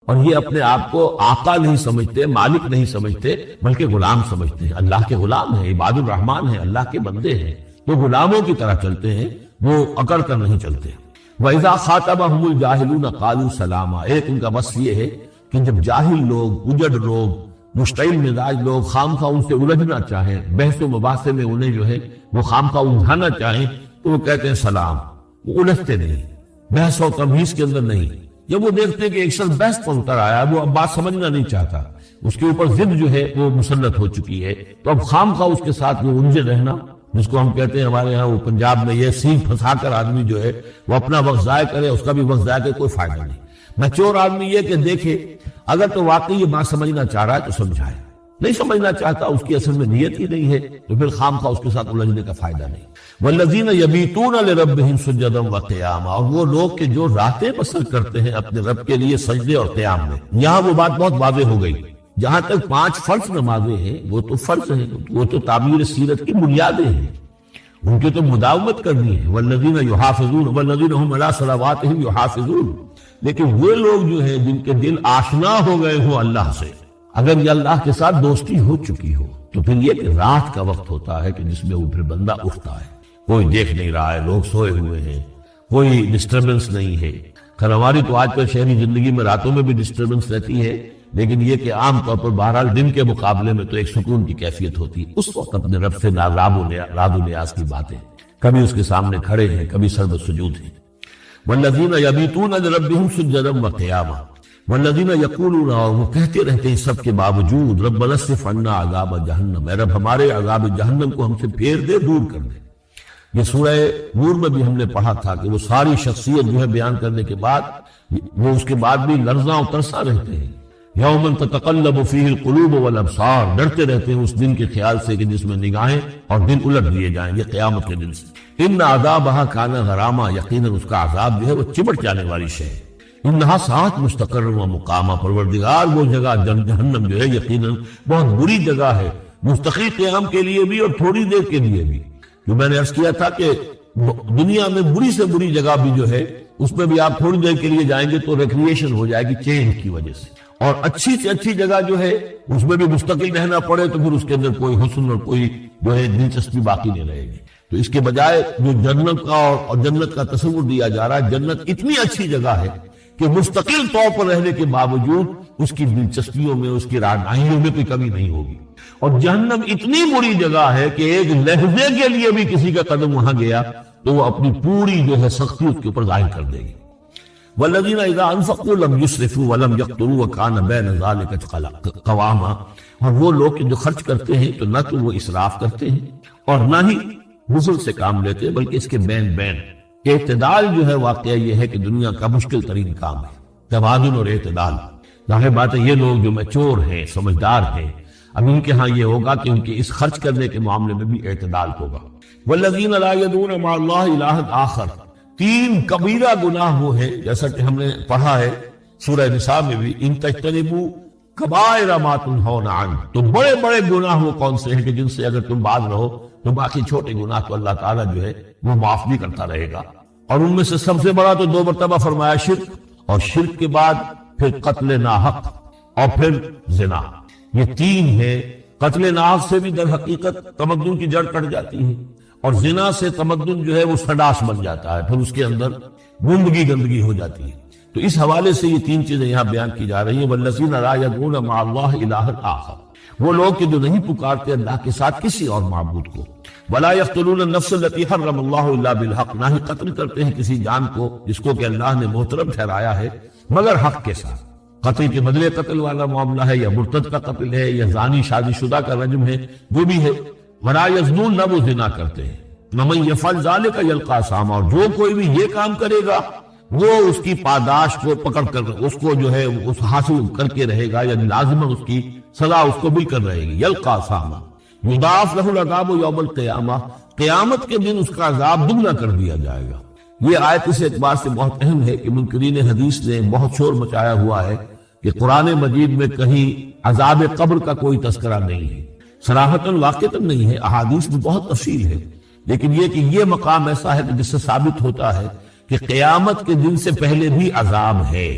اور یہ اپنے آپ کو آقا نہیں سمجھتے، مالک نہیں سمجھتے، بلکہ غلام سمجھتے ہیں۔ اللہ کے غلام ہیں، عباد الرحمن ہیں، اللہ کے بندے ہیں، وہ غلاموں کی طرح چلتے ہیں، وہ اکڑ کر نہیں چلتے۔ وَإِذَا خَاطَبَهُمُ الْجَاهِلُونَ قَالُوا سَلَامًا، ایک ان کا وصف یہ ہے کہ جب جاہل لوگ، اجڑ لوگ، مشتعل مزاج لوگ خامخواہ ان سے الجھنا چاہیں، بحث و مباحثے میں انہیں جو ہے وہ خامخواہ الجھانا چاہیں، تو وہ کہتے ہیں سلام، وہ الجھتے نہیں، بحث و تمہیز کے اندر نہیں۔ جب وہ دیکھتے ہیں کہ ایک شخص بحث پر اتر آیا، وہ اب بات سمجھنا نہیں چاہتا، اس کے اوپر ضد جو ہے وہ مسلط ہو چکی ہے، تو اب خامخواہ اس کے ساتھ وہ الجھے رہنا، جس کو ہم کہتے ہیں ہمارے ہاں وہ پنجاب میں یہ سینگ پھنسا کر آدمی جو ہے وہ اپنا وقت ضائع کرے، اس کا بھی وقت ضائع کرے، کوئی فائدہ نہیں۔ میچور آدمی یہ کہ دیکھے اگر تو واقعی یہ بات سمجھنا چاہ رہا ہے تو سمجھائے، نہیں سمجھنا چاہتا، اس کی اصل میں نیت ہی نہیں ہے، تو پھر خامخواہ اس کے ساتھ الجھنے کا فائدہ نہیں۔ والذین یبیتون لربہم سجدا وقیاما، اور وہ لوگ کہ جو راتیں بسر کرتے ہیں اپنے رب کے لیے سجدے اور قیام میں۔ یہاں وہ بات بہت واضح ہو گئی، جہاں تک 5 فرض نمازیں ہیں وہ تو فرض ہیں، وہ تو تعبیر سیرت کی بنیادیں ہیں، ان کی تو مداومت کرنی ہے۔ والذین یحافظون والذین هم علی صلواتہم یحافظون، لیکن وہ لوگ جو ہیں جن کے دل آشنا ہو گئے ہوں اللہ سے، اگر یہ اللہ کے ساتھ دوستی ہو چکی ہو، تو پھر یہ کہ رات کا وقت ہوتا ہے کہ جس میں وہ پھر بندہ اٹھتا ہے، کوئی دیکھ نہیں رہا ہے، لوگ سوئے ہوئے ہیں، کوئی ڈسٹربنس نہیں ہے۔ خیر ہماری تو آج کل شہری زندگی میں راتوں میں بھی ڈسٹربنس رہتی ہے، لیکن یہ کہ عام طور پر بہرحال دن کے مقابلے میں تو ایک سکون کی کیفیت ہوتی ہے۔ اس وقت اپنے رب سے راد و نیاز کی باتیں، کبھی اس کے سامنے کھڑے ہیں، کبھی سرب سجود ہیں۔ والذین یبیتون لربہم سجدا وقیاما والذین یقولون، اور وہ کہتے رہتے ہیں سب کے باوجود، ربنا اصرف عنا عذاب جہنم، اے رب ہمارے عذاب جہنم کو ہم سے پھیر دے، دور کر دے۔ یہ سورہ نور میں بھی ہم نے پڑھا تھا کہ وہ ساری شخصیت جو ہے بیان کرنے کے بعد وہ اس کے بعد بھی لرزاں و ترساں رہتے ہیں۔ یوما تتقلب فیہ القلوب والابصار، ڈرتے رہتے ہیں اس دن کے خیال سے کہ جس میں نگاہیں اور دل الٹ دیے جائیں گے قیامت کے دن سے۔ ان عذابہا کان غراما، یقیناً اس کا عذاب جو ہے وہ چمٹ جانے والی شے ہے۔ انہا ساعت مستقر و مقامہ، پروردگار وہ جگہ جہنم جو ہے یقیناً بہت بری جگہ ہے، مستقل قیام کے لیے بھی اور تھوڑی دیر کے لیے بھی۔ جو میں نے عرض کیا تھا کہ دنیا میں بری سے بری جگہ بھی جو ہے اس میں بھی آپ تھوڑی دیر کے لیے جائیں گے تو ریکریشن ہو جائے گی چینج کی وجہ سے، اور اچھی سے اچھی جگہ جو ہے اس میں بھی مستقل رہنا پڑے تو پھر اس کے اندر کوئی حسن اور کوئی جو ہے دلچسپی باقی نہیں رہے گی۔ تو اس کے بجائے جو جنت کا اور جنت کا تصور دیا جا رہا ہے، جنت اتنی اچھی جگہ ہے کہ مستقل طور پر رہنے کے باوجود اس کی دلچسپیوں میں، اس کی رعنائیوں میں کوئی کمی نہیں ہوگی، اور جہنم اتنی بری جگہ ہے کہ ایک لحظے کے لیے بھی کسی کا قدم وہاں گیا تو وہ اپنی پوری جو ہے سختی اس کے اوپر ظاہر کر دے گی۔ والذین اذا انفقوا لم یسرفوا ولم یقتروا وکان بین ذلک قواما، اور وہ لوگ جو خرچ کرتے ہیں تو نہ تو وہ اسراف کرتے ہیں اور نہ ہی نزل سے کام لیتے ہیں، بلکہ اس کے بین اعتدال جو ہے واقعہ یہ ہے کہ دنیا کا مشکل ترین کام ہے، توازن اور اعتدال۔ ظاہر بات ہے یہ لوگ جو میچور ہیں، سمجھدار ہیں، اب ان کے ہاں یہ ہوگا کہ ان کے اس خرچ کرنے کے معاملے میں بھی اعتدال ہوگا۔ والذین لا یدعون مع اللہ الہا آخر، 3 کبیرہ گناہ وہ ہیں جیسا کہ ہم نے پڑھا ہے سورہ نساء میں بھی، ان تجتنبوا کبائر ما تنہون عنہ، تو بڑے بڑے گناہ وہ کون سے ہیں کہ جن سے اگر تم باز رہو تو باقی چھوٹے گناہ تو اللہ تعالیٰ جو ہے وہ معاف بھی کرتا رہے گا۔ اور ان میں سے سب سے بڑا تو 2 مرتبہ فرمایا شرک، اور شرک کے بعد پھر قتل ناحق اور پھر زنا، یہ 3 ہیں۔ قتل ناحق سے بھی در حقیقت تمدن کی جڑ کٹ جاتی ہے، اور زنا سے تمدن جو ہے وہ سڈاس بن جاتا ہے، پھر اس کے اندر گندگی ہو جاتی ہے۔ تو اس حوالے سے یہ 3 چیزیں یہاں بیان کی جا رہی ہیں۔ والذین لا یدعون مع اللہ الہا آخر، وہ لوگ کہ جو نہیں پکارتے اللہ کے ساتھ کسی اور معبود کو۔ ولا یقتلون النفس التي حرم اللہ الا بالحق، نہ ہی قتل کرتے ہیں کسی جان کو جس کو کہ اللہ نے محترم ٹھہرایا ہے مگر حق کے ساتھ۔ قتل کے بدلے قتل والا معاملہ ہے، یا مرتد کا قتل ہے، یا زانی شادی شدہ کا رجم ہے، جو بھی ہے۔ ولا یزنون، نہ وہ زنا کرتے ہیں۔ ومن یفعل ذلک یلقى اثاما، اور جو کوئی بھی یہ کام کرے گا وہ اس کی پاداش کو پکڑ کر اس کو جو ہے اس حاصل کر کے رہے گا، یعنی لازماً اس کی سزا اس کو مل کر رہے گی۔ یلقى اثاما یضاعف له العذاب یوم القیامہ، قیامت کے دن اس کا عذاب دگنا کر دیا جائے گا۔ یہ آیت اس اعتبار سے بہت اہم ہے کہ منکرین حدیث نے بہت شور مچایا ہوا ہے کہ قرآن مجید میں کہیں عذاب قبر کا کوئی تذکرہ نہیں ہے، صراحتاً واقعتاً نہیں ہے، احادیث میں بہت تفصیل ہے، لیکن یہ کہ یہ مقام ایسا ہے کہ جس سے ثابت ہوتا ہے کہ قیامت کے دن سے پہلے بھی عذاب ہے،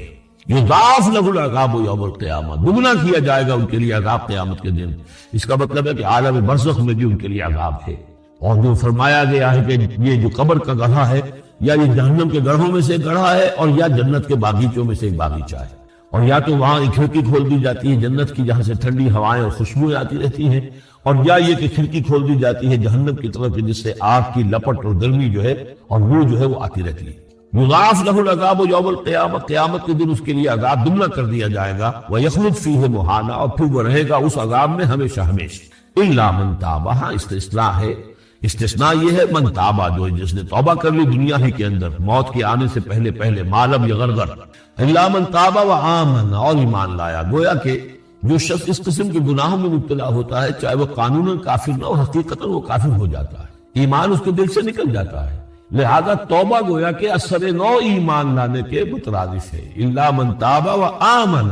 یضاعف لہ العذاب یوم القیامہ، دگنا کیا جائے گا ان کے لیے عذاب قیامت کے دن۔ اس کا مطلب ہے کہ عالم برزخ میں بھی ان کے لیے عذاب ہے۔ اور جو فرمایا گیا ہے کہ یہ جو قبر کا گڑھا ہے، یا یہ جہنم کے گڑھوں میں سے گڑھا ہے، اور یا جنت کے باغیچوں میں سے ایک باغیچہ ہے، اور یا تو وہاں ایک کھڑکی کھول دی جاتی ہے جنت کی جہاں سے ٹھنڈی ہوائیں اور خوشبوئیں آتی رہتی ہیں، اور یا یہ کہ کھڑکی کھول دی جاتی ہے جہنم کی طرف جس سے آگ کی لپٹ اور گرمی جو ہے اور وہ جو ہے وہ آتی رہتی ہے۔ یضاعف لہ العذاب یوم القیامہ، قیامت کے دن اس کے لیے عذاب دگنا کر دیا جائے گا، ویخلد فیہ مہانا، اور پھر وہ رہے گا اس عذاب میں ہمیشہ ہمیشہ۔ الا من تاب، ہاں استثناء ہے، استثناء یہ ہے من تابہ، جو جس نے توبہ کر لی دنیا ہی کے اندر موت کے آنے سے پہلے پہلے، ما لم یغرغر، الا من تاب وآمن، اور ایمان لایا۔ گویا کہ جو شخص اس قسم کے گناہوں میں مبتلا ہوتا ہے، چاہے وہ قانوناً کافر نہ ہو، حقیقتاً وہ کافر ہو جاتا ہے، ایمان اس کے دل سے نکل جاتا ہے۔ لہذا توبہ گویا کہ اثر نو ایمان لانے کے مترادف ہے۔ الا من تاب وآمن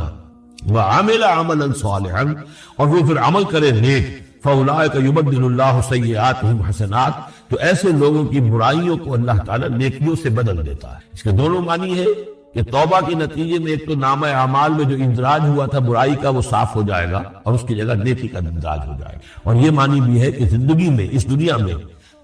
وعمل عملا صالحا، اور وہ پھر عمل کرے نیک، فاولئک یبدل اللہ سیئاتہم حسنات، تو ایسے لوگوں کی برائیوں کو اللہ تعالیٰ نیکیوں سے بدل دیتا ہے۔ اس کے دونوں معنی ہے کہ توبہ کے نتیجے میں ایک تو نامہ اعمال میں جو اندراج ہوا تھا برائی کا وہ صاف ہو جائے گا، اور اس کی جگہ نیکی کا اندراج ہو جائے گا۔ اور یہ معنی بھی ہے کہ زندگی میں، اس دنیا میں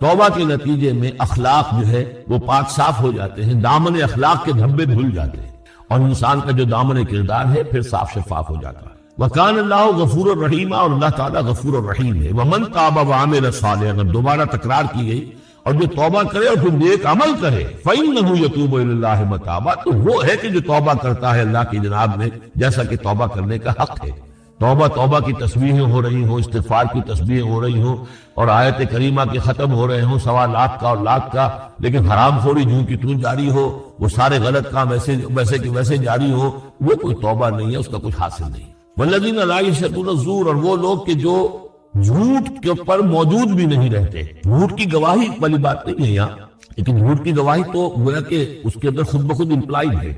توبہ کے نتیجے میں اخلاق جو ہے وہ پاک صاف ہو جاتے ہیں، دامن اخلاق کے دھبے دھل جاتے ہیں، اور انسان کا جو دامن کردار ہے پھر صاف شفاف ہو جاتا ہے۔ وَكَانَ اللَّهُ غَفُورًا رَحِيمًا، اور اللہ تعالیٰ غفور الرحیم ہے۔ وَمَن تَابَ وَعَمِلَ صَالِحًا، دوبارہ تکرار کی گئی، اور جو توبہ کرے اور پھر نیک عمل کرے، فَإِنَّهُ يَتُوبُ إِلَى اللَّهِ مَتَابًا، تو وہ ہے کہ جو توبہ کرتا ہے اللہ کی جناب میں، جیسا کہ توبہ کرنے کا حق ہے۔ توبہ کی تسبیحیں ہو رہی ہوں، استغفار کی تسبیحیں ہو رہی ہوں، اور آیت کریمہ کے ختم ہو رہے ہوں 1.25 لاکھ کا اور لاکھ کا، لیکن حرام خوری جوں کی توں جاری ہو، وہ سارے غلط کام ویسے کہ ویسے جاری ہو، وہ کوئی توبہ نہیں ہے، اس کا کچھ حاصل نہیں۔ والذین لا یشهدون الزور، اور وہ لوگ کہ جو جھوٹ کے اوپر موجود بھی نہیں رہتے۔ جھوٹ کی گواہی والی بات نہیں ہے یہاں، لیکن جھوٹ کی گواہی تو گویا کہ اس کے اندر خود بخود امپلائڈ ہے،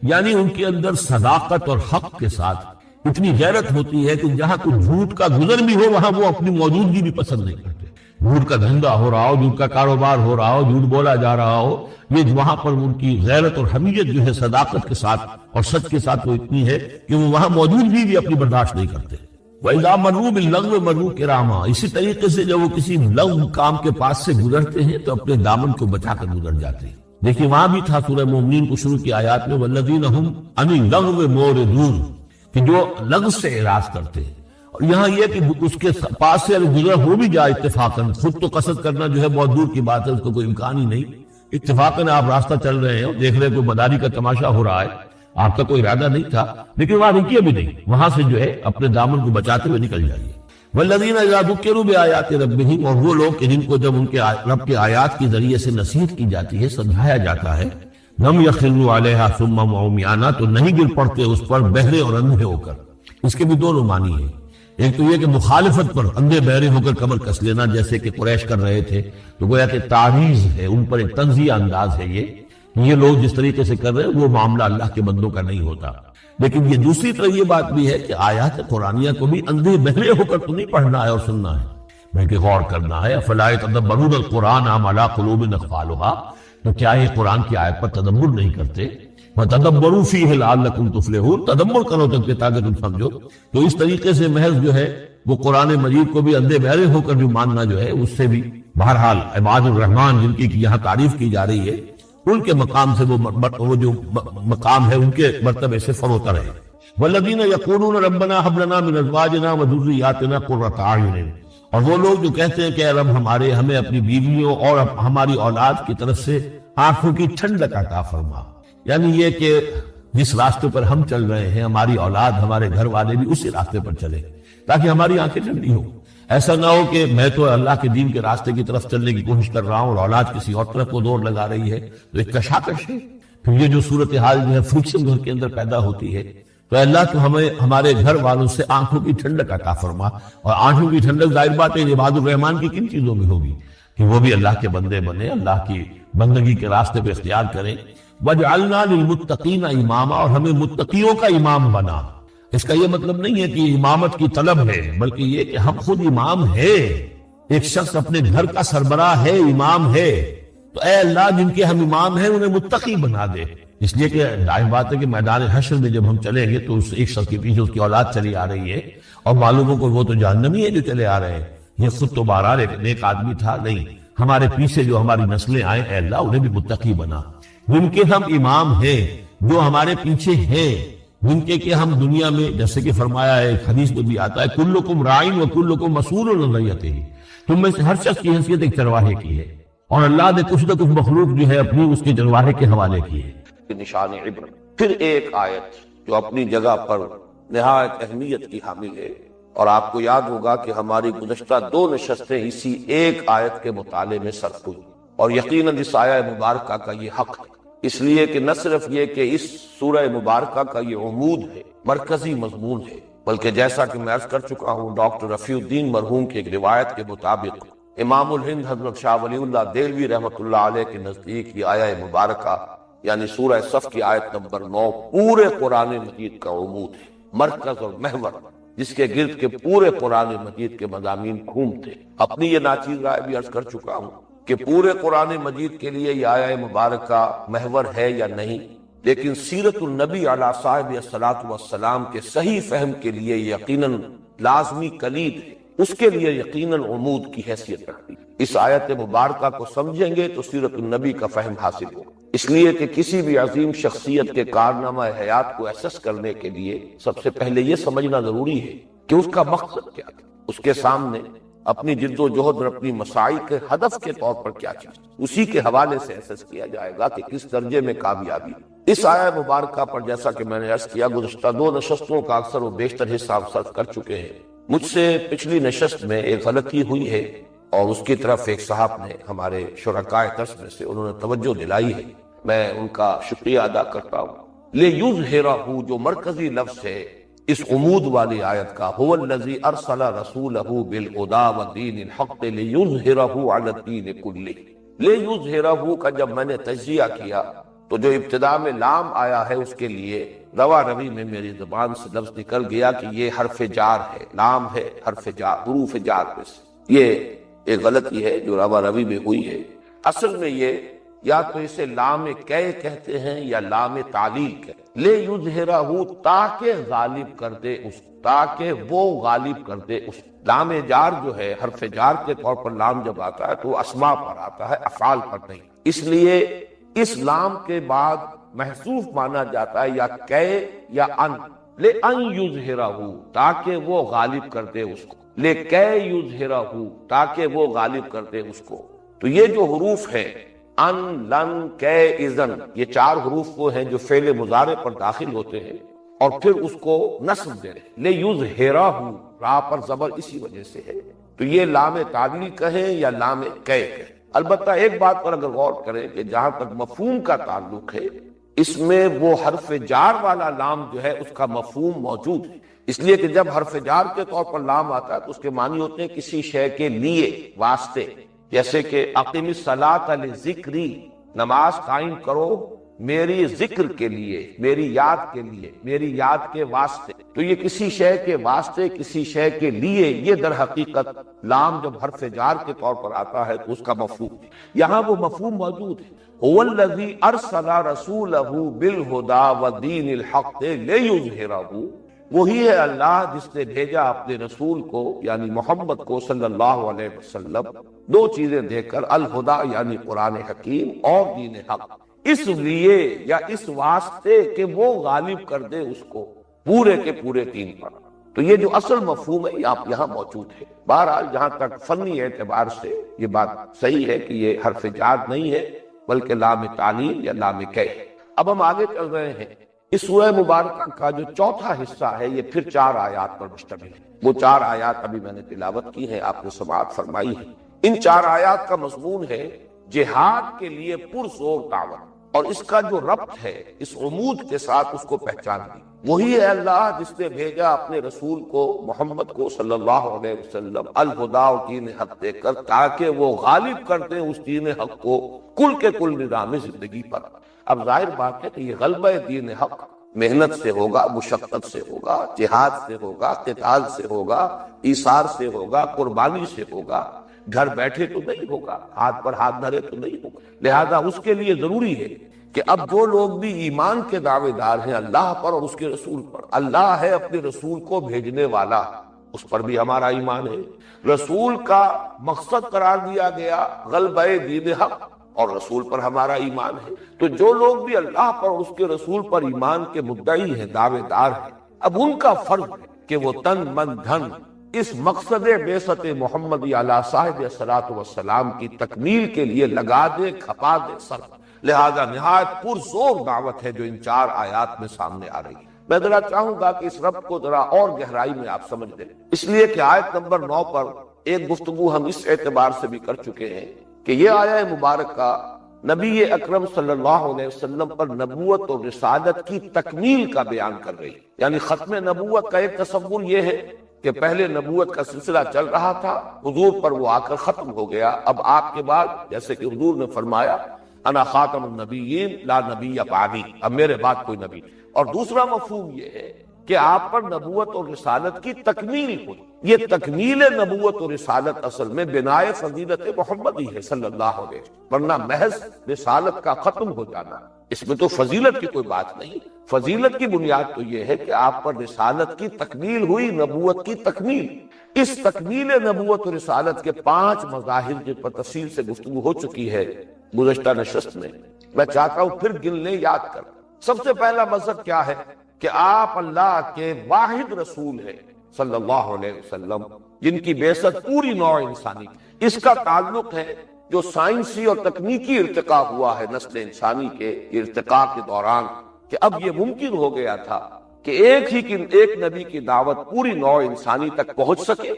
یعنی ان کے اندر صداقت اور حق کے ساتھ اتنی غیرت ہوتی ہے کہ جہاں کوئی جھوٹ کا گزر بھی ہو وہاں وہ اپنی موجودگی بھی پسند نہیں کرتے۔ جھوٹ کا دھندا ہو رہا ہو، جھوٹ کا کاروبار ہو رہا ہو، جھوٹ بولا جا رہا ہو، یہ وہاں پر ان کی غیرت اور حمیت جو ہے صداقت کے ساتھ اور سچ کے ساتھ وہ اتنی ہے کہ وہ وہاں موجود بھی اپنی برداشت نہیں کرتے۔ وَإِذَا مَرُّوا بِاللَّغْوِ مَرُّوا كِرَامًا، اسی طریقے سے جب وہ کسی لغو کام کے پاس سے گزرتے ہیں تو اپنے دامن کو بچا کر گزر جاتے ہیں۔ دیکھیں وہاں بھی تھا سورہ مومنین کو شروع کی آیات میں وَالَّذِينَ هُمْ عَنِ اللَّغْوِ مُعْرِضُونَ، کہ جو لغو سے اعراض کرتے ہیں۔ اور یہاں یہ کہ اس کے پاس سے اگر گزر ہو بھی جائے اتفاقاً، خود تو قصد کرنا جو ہے بہت دور کی بات ہے، اس کو کوئی امکان ہی نہیں، اتفاقاً آپ راستہ چل رہے ہیں، دیکھ رہے ہیں کوئی مداری کا تماشا ہو رہا ہے، آپ کا کوئی ارادہ نہیں تھا، لیکن وہاں رکیے بھی نہیں، وہاں سے جو ہے اپنے دامن کو بچاتے ہوئے نکل جائیے۔ والذین اذا ذکروا بآیات ربہم، اور وہ لوگ کہ جن کو جب ان کے رب کے آیات کے ذریعے سے نصیحت کی جاتی ہے، سمجھایا جاتا ہے، لم یخروا علیہا ثم عمیانا، تو نہیں گر پڑتے اس پر بہرے اور اندھے ہو کر۔ اس کے بھی دونوں معنی ہیں، ایک تو یہ کہ مخالفت پر اندھے بہرے ہو کر کمر کس لینا، جیسے کہ قریش کر رہے تھے، تو گویا کہ تعریض ہے، ان پر ایک تنزیہ انداز ہے یہ لوگ جس طریقے سے کر رہے ہیں وہ معاملہ اللہ کے بندوں کا نہیں ہوتا۔ لیکن یہ دوسری طرف یہ بات بھی ہے کہ آیات قرآنیہ کو بھی اندھے بہرے ہو کر تو نہیں پڑھنا ہے اور سننا ہے، بلکہ غور کرنا ہے۔ افلا یتدبرون القرآن ام علی قلوب اقفالها، تو کیا یہ قرآن کی آیت پر تدبر نہیں کرتے؟ وَتَدَبَّرُوا فِيهِ لَعَلَّكُمْ تُفْلِحُونَ، تدبر کرو تاکہ تم سمجھو۔ تو اس طریقے سے محض جو ہے وہ قرآن مجید کو بھی اندھے بہرے ہو کر جو ماننا جو ہے اس سے بھی بہرحال عباد الرحمن جن کی یہاں تعریف کی جا رہی ہے ان کے مقام سے وہ جو مقام ہے ان کے مرتبے سے فروتر ہے۔ وَالَّذِينَ يَقُولُونَ رَبَّنَا هَبْ لَنَا مِنْ أَزْوَاجِنَا وَذُرِّيَّاتِنَا قُرَّةَ أَعْيُنٍ، اور وہ لوگ جو کہتے ہیں کہ اے رب ہمیں اپنی بیویوں اور ہماری اولاد کی طرف سے آنکھوں کی ٹھنڈک عطا فرما، یعنی یہ کہ جس راستے پر ہم چل رہے ہیں ہماری اولاد ہمارے گھر والے بھی اسی راستے پر چلے تاکہ ہماری آنکھیں ٹھنڈی ہوں۔ ایسا نہ ہو کہ میں تو اللہ کے دین کے راستے کی طرف چلنے کی کوشش کر رہا ہوں اور اولاد کسی اور طرف کو دور لگا رہی ہے، تو ایک کشاکش ہے۔ پھر یہ جو صورتحال جو ہے فرکشن گھر کے اندر پیدا ہوتی ہے، تو اللہ تو ہمیں ہمارے گھر والوں سے آنکھوں کی ٹھنڈک عطا فرما، اور آنکھوں کی ٹھنڈک ظاہر بات ہے عباد الرحمن کی کن چیزوں میں ہوگی کہ وہ بھی اللہ کے بندے بنے، اللہ کی بندگی کے راستے پہ اختیار کریں۔ وَجْعَلْنَا لِلْمُتَّقِينَ إِمَامًا، اور ہمیں متقیوں کا امام بنا۔ اس کا یہ مطلب نہیں ہے کہ امامت کی طلب ہے، بلکہ یہ کہ ہم خود امام ہے۔ ایک شخص اپنے گھر کا سربراہ ہے، امام ہے، تو اے اللہ جن کے ہم امام ہیں انہیں متقی بنا دے، اس لیے کہ ظاہر بات ہے کہ میدان حشر میں جب ہم چلیں گے تو اس ایک شخص کے پیچھے اس کی اولاد چلی آ رہی ہے اور معلوم ہو کہ وہ تو جہنمی ہے جو چلے آ رہے ہیں، یہ خود تو بہرحال ایک نیک آدمی تھا نہیں، ہمارے پیچھے جو ہماری نسلیں آئیں اے اللہ انہیں بھی متقی بنا، جن کے ہم امام ہیں، جو ہمارے پیچھے ہیں، جن کے کہ ہم دنیا میں جیسے کہ فرمایا ہے ایک حدیث میں بھی آتا ہے کلکم راعٍ وکلکم مسئول عن رعیتہ، تم میں سے ہر شخص کی حیثیت ایک چرواہے کی ہے، اور اللہ نے کچھ نہ کچھ مخلوق جو ہے اپنی اس کے چرواہے کے حوالے کی ہے۔ نشان عبرت۔ پھر ایک آیت جو اپنی جگہ پر نہایت اہمیت کی حامل ہے، اور آپ کو یاد ہوگا کہ ہماری گزشتہ 2 نشستیں اسی ایک آیت کے مطالعے میں صرف ہوئی، اور یقیناً اس آیہ مبارکہ کا یہ حق ہے، اس لیے کہ نہ صرف یہ کہ اس سورہ مبارکہ کا یہ عمود ہے، مرکزی مضمون ہے، بلکہ جیسا کہ میں عرض کر چکا ہوں ڈاکٹر رفیع الدین مرحوم کی ایک روایت کے مطابق امام الہند حضرت شاہ ولی اللہ دہلوی رحمۃ اللہ علیہ کے نزدیک یہ آیہ مبارکہ یعنی سورہ صف کی آیت نمبر 9 پورے قرآن مجید کا عمود ہے، مرکز اور محور، جس کے گرد کے پورے قرآن مجید کے مضامین گھومتے۔ اپنی یہ ناچیز رائے بھی عرض کر چکا ہوں کہ پورے قرآن مجید کے لیے یہ آیہ مبارکہ محور ہے یا نہیں، لیکن سیرت النبی علیہ صاحب الصلاۃ والسلام کے صحیح فہم کے لیے یقیناً لازمی کلید ہے، اس کے لیے یقیناً عمود کی حیثیت رکھتی ہے۔ اس آیت مبارکہ کو سمجھیں گے تو سیرت النبی کا فہم حاصل ہوگا، اس لیے کہ کسی بھی عظیم شخصیت کے کارنامہ حیات کو احساس کرنے کے لیے سب سے پہلے یہ سمجھنا ضروری ہے کہ اس کا مقصد کیا تھا، اس کے سامنے اپنی جد و جہد اور اپنی مساعی کے ہدف کے طور پر کیا چیز، اسی کے حوالے سے احساس کیا جائے گا کہ کس درجے میں کامیابی۔ اس آیہ مبارکہ پر جیسا کہ میں نے عرض کیا گزشتہ 2 نشستوں کا اکثر و بیشتر حصہ ہم صرف کر چکے ہیں۔ مجھ سے پچھلی نشست میں ایک غلطی ہوئی ہے اور اس کی طرف ایک صاحب نے ہمارے شرکائے درس میں سے انہوں نے توجہ دلائی ہے، میں ان کا شکریہ ادا کرتا ہوں۔ لِیُظْہِرَہُ جو مرکزی لفظ ہے اس عمود والی آیت کا، هو الذی ارسل رسولہ بالہدی ودین الحق لیظہرہ علی الدین کلہ۔ لیظہرہ کا جب میں نے تجزیہ کیا تو جو ابتدا میں لام آیا ہے اس کے لیے روا روی میں میری زبان سے لفظ نکل گیا کہ یہ حرف جار ہے، لام ہے حرف جار، حروف جار میں سے، یہ ایک غلطی ہے جو روا روی میں ہوئی ہے۔ اصل میں یہ یا تو اسے لام کی کہتے ہیں یا لام تعلیل کہتے ہیں۔ لے یظہرہ تاکہ غالب کر دے اس، تاکہ وہ غالب کر دے اس۔ لام جار جو ہے حرف جار کے طور پر لام جب آتا ہے تو اسماء پر آتا ہے، افعال پر نہیں، اس لیے اس لام کے بعد محذوف مانا جاتا ہے یا کہ یا ان، لے ان یظہرہ تاکہ وہ غالب کر دے اس کو، لے کہ یظہرہ تاکہ وہ غالب کر دے اس کو۔ تو یہ جو حروف ہیں ان، لن، کہ، اذن، یہ 4 حروف وہ ہیں جو فعل مضارع پر داخل ہوتے ہیں اور پھر اس کو نصب دے رہے، لے یظہرہ، را پر زبر اسی وجہ سے ہے، تو یہ لام تعلیل کہیں یا لام کہ کہیں۔ البتہ ایک بات پر اگر غور کریں کہ جہاں تک مفہوم کا تعلق ہے اس میں وہ حرف جار والا لام جو ہے اس کا مفہوم موجود ہے، اس لیے کہ جب حرف جار کے طور پر لام آتا ہے تو اس کے معنی ہوتے ہیں کسی شے کے لیے، واسطے، جیسے کہ اقیم الصلاۃ لذکری، نماز قائم کرو میری ذکر کے لیے، میری یاد کے لیے، میری یاد کے واسطے، تو یہ کسی شے کے واسطے، کسی شے کے لیے، یہ در حقیقت لام جب حرف جار کے طور پر آتا ہے تو اس کا مفہوم ہے، یہاں وہ مفہوم موجود ہے۔ هو الذی ارسل رسولہ بالہدی ودین الحق لیظہرہ، وہی ہے اللہ جس نے بھیجا اپنے رسول کو یعنی محمد کو صلی اللہ علیہ وسلم 2 چیزیں دے کر، الہدی یعنی قرآن حکیم اور دین حق، اس لیے یا اس واسطے کہ وہ غالب کر دے اس کو پورے کے پورے دین پر۔ تو یہ جو اصل مفہوم ہے یہاں موجود ہے۔ بہرحال جہاں تک فنی اعتبار سے یہ بات صحیح ہے کہ یہ حرف جار نہیں ہے بلکہ لام تعلیل یا لام کہ ہے۔ اب ہم آگے چل رہے ہیں، اس سورہ مبارکہ کا جو چوتھا حصہ ہے یہ پھر 4 آیات پر مشتمل ہے۔ وہ 4 آیات ابھی میں نے تلاوت کی ہیں، آپ نے سماعت فرمائی ہے۔ ان 4 آیات کا مضمون ہے جہاد کے لیے پرزور دعوت، اور اس کا جو ربط ہے اس عمود کے ساتھ اس کو پہچان دی۔ وہی ہے اللہ جس نے بھیجا اپنے رسول کو محمد کو صلی اللہ علیہ وسلم الہدی اور دین حق دے کر تاکہ وہ غالب کر دیں اس دین حق کو کل کے کل نظام زندگی پر۔ اب ظاہر بات ہے کہ یہ غلبہ دین حق محنت سے ہوگا، مشقت سے ہوگا، جہاد سے ہوگا، قتال سے ہوگا، ایثار سے ہوگا، قربانی سے ہوگا، گھر بیٹھے تو نہیں ہوگا، ہاتھ پر ہاتھ دھرے تو نہیں ہوگا۔ لہذا اس کے لیے ضروری ہے کہ اب جو لوگ بھی ایمان کے دعوے دار ہیں اللہ پر اور اس کے رسول پر، اللہ ہے اپنے رسول کو بھیجنے والا، اس پر بھی ہمارا ایمان ہے۔ رسول کا مقصد قرار دیا گیا غلبہ دین حق، اور رسول پر ہمارا ایمان ہے۔ تو جو لوگ بھی اللہ پر اور اس کے رسول پر ایمان کے مدعی ہیں، دعوے دار ہیں، اب ان کا فرض ہے کہ وہ تن من دھن اس مقصد بعثت محمدی علی صاحب الصلاۃ والسلام کی تکمیل کے لیے لگا دے، کھپا دے صرف۔ لہذا نہایت پرزور دعوت ہے جو ان 4 آیات میں سامنے آ رہی ہے۔ میں ذرا چاہوں گا کہ اس ربط کو ذرا اور گہرائی میں آپ سمجھ لیں، اس لیے کہ آیت نمبر 9 پر ایک گفتگو ہم اس اعتبار سے بھی کر چکے ہیں کہ یہ آیہ مبارکہ نبی اکرم صلی اللہ علیہ وسلم پر نبوت اور رسالت کی تکمیل کا بیان کر رہی ہے۔ یعنی ختم نبوت کا ایک تصور یہ ہے کہ پہلے نبوت کا سلسلہ چل رہا تھا، حضور پر وہ آ کر ختم ہو گیا، اب آپ کے بعد جیسے کہ حضور نے فرمایا انا خاتم النبیین لا نبی بعدی، اب میرے بعد کوئی نبی۔ اور دوسرا مفہوم یہ ہے کہ آپ پر نبوت اور رسالت کی تکمیل ہوئی۔ یہ تکمیل نبوت اور رسالت اصل میں بنائے فضیلت محمدی ہے صلی اللہ علیہ وسلم، ورنہ محض رسالت کا ختم ہو جانا، اس میں تو فضیلت کی کوئی بات نہیں۔ فضیلت کی بنیاد تو یہ ہے کہ آپ پر رسالت کی تکمیل ہوئی، نبوت کی تکمیل۔ اس تکمیل نبوت اور رسالت کے 5 مظاہر جن پر تفصیل سے گفتگو ہو چکی ہے گزشتہ نشست میں چاہتا ہوں پھر گن لیں، یاد کر۔ سب سے پہلا مظہر کیا ہے کہ آپ اللہ کے واحد رسول ہیں صلی اللہ علیہ وسلم، جن کی بعثت پوری نوع انسانی، اس کا تعلق ہے جو سائنسی اور تکنیکی ارتقاء ہوا ہے نسل انسانی کے ارتقاء کے دوران، کہ اب یہ ممکن ہو گیا تھا کہ ایک نبی کی دعوت پوری نوع انسانی تک پہنچ سکے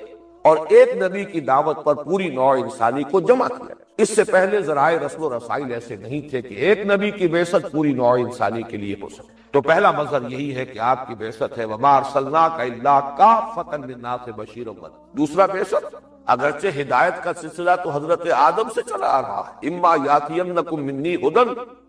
اور ایک نبی کی دعوت پر پوری نوع انسانی کو جمع کیا۔ اس سے پہلے ذرائع رسل و رسائل ایسے نہیں تھے کہ ایک نبی کی بعثت پوری نوع انسانی کے لیے ہو سکے۔ تو پہلا مظہر یہی ہے کہ آپ کی بعثت ہے وَمَا أَرْسَلْنَاكَ إِلَّا كَافَّةً لِلنَّاسِ بَشِيرًا وَنَذِيرًا۔ دوسرا بعثت اگرچہ ہدایت کا سلسلہ تو حضرت آدم سے چلا آ رہا ہے، اِمَّا يَأْتِيَنَّكُم مِّنِّي هُدًى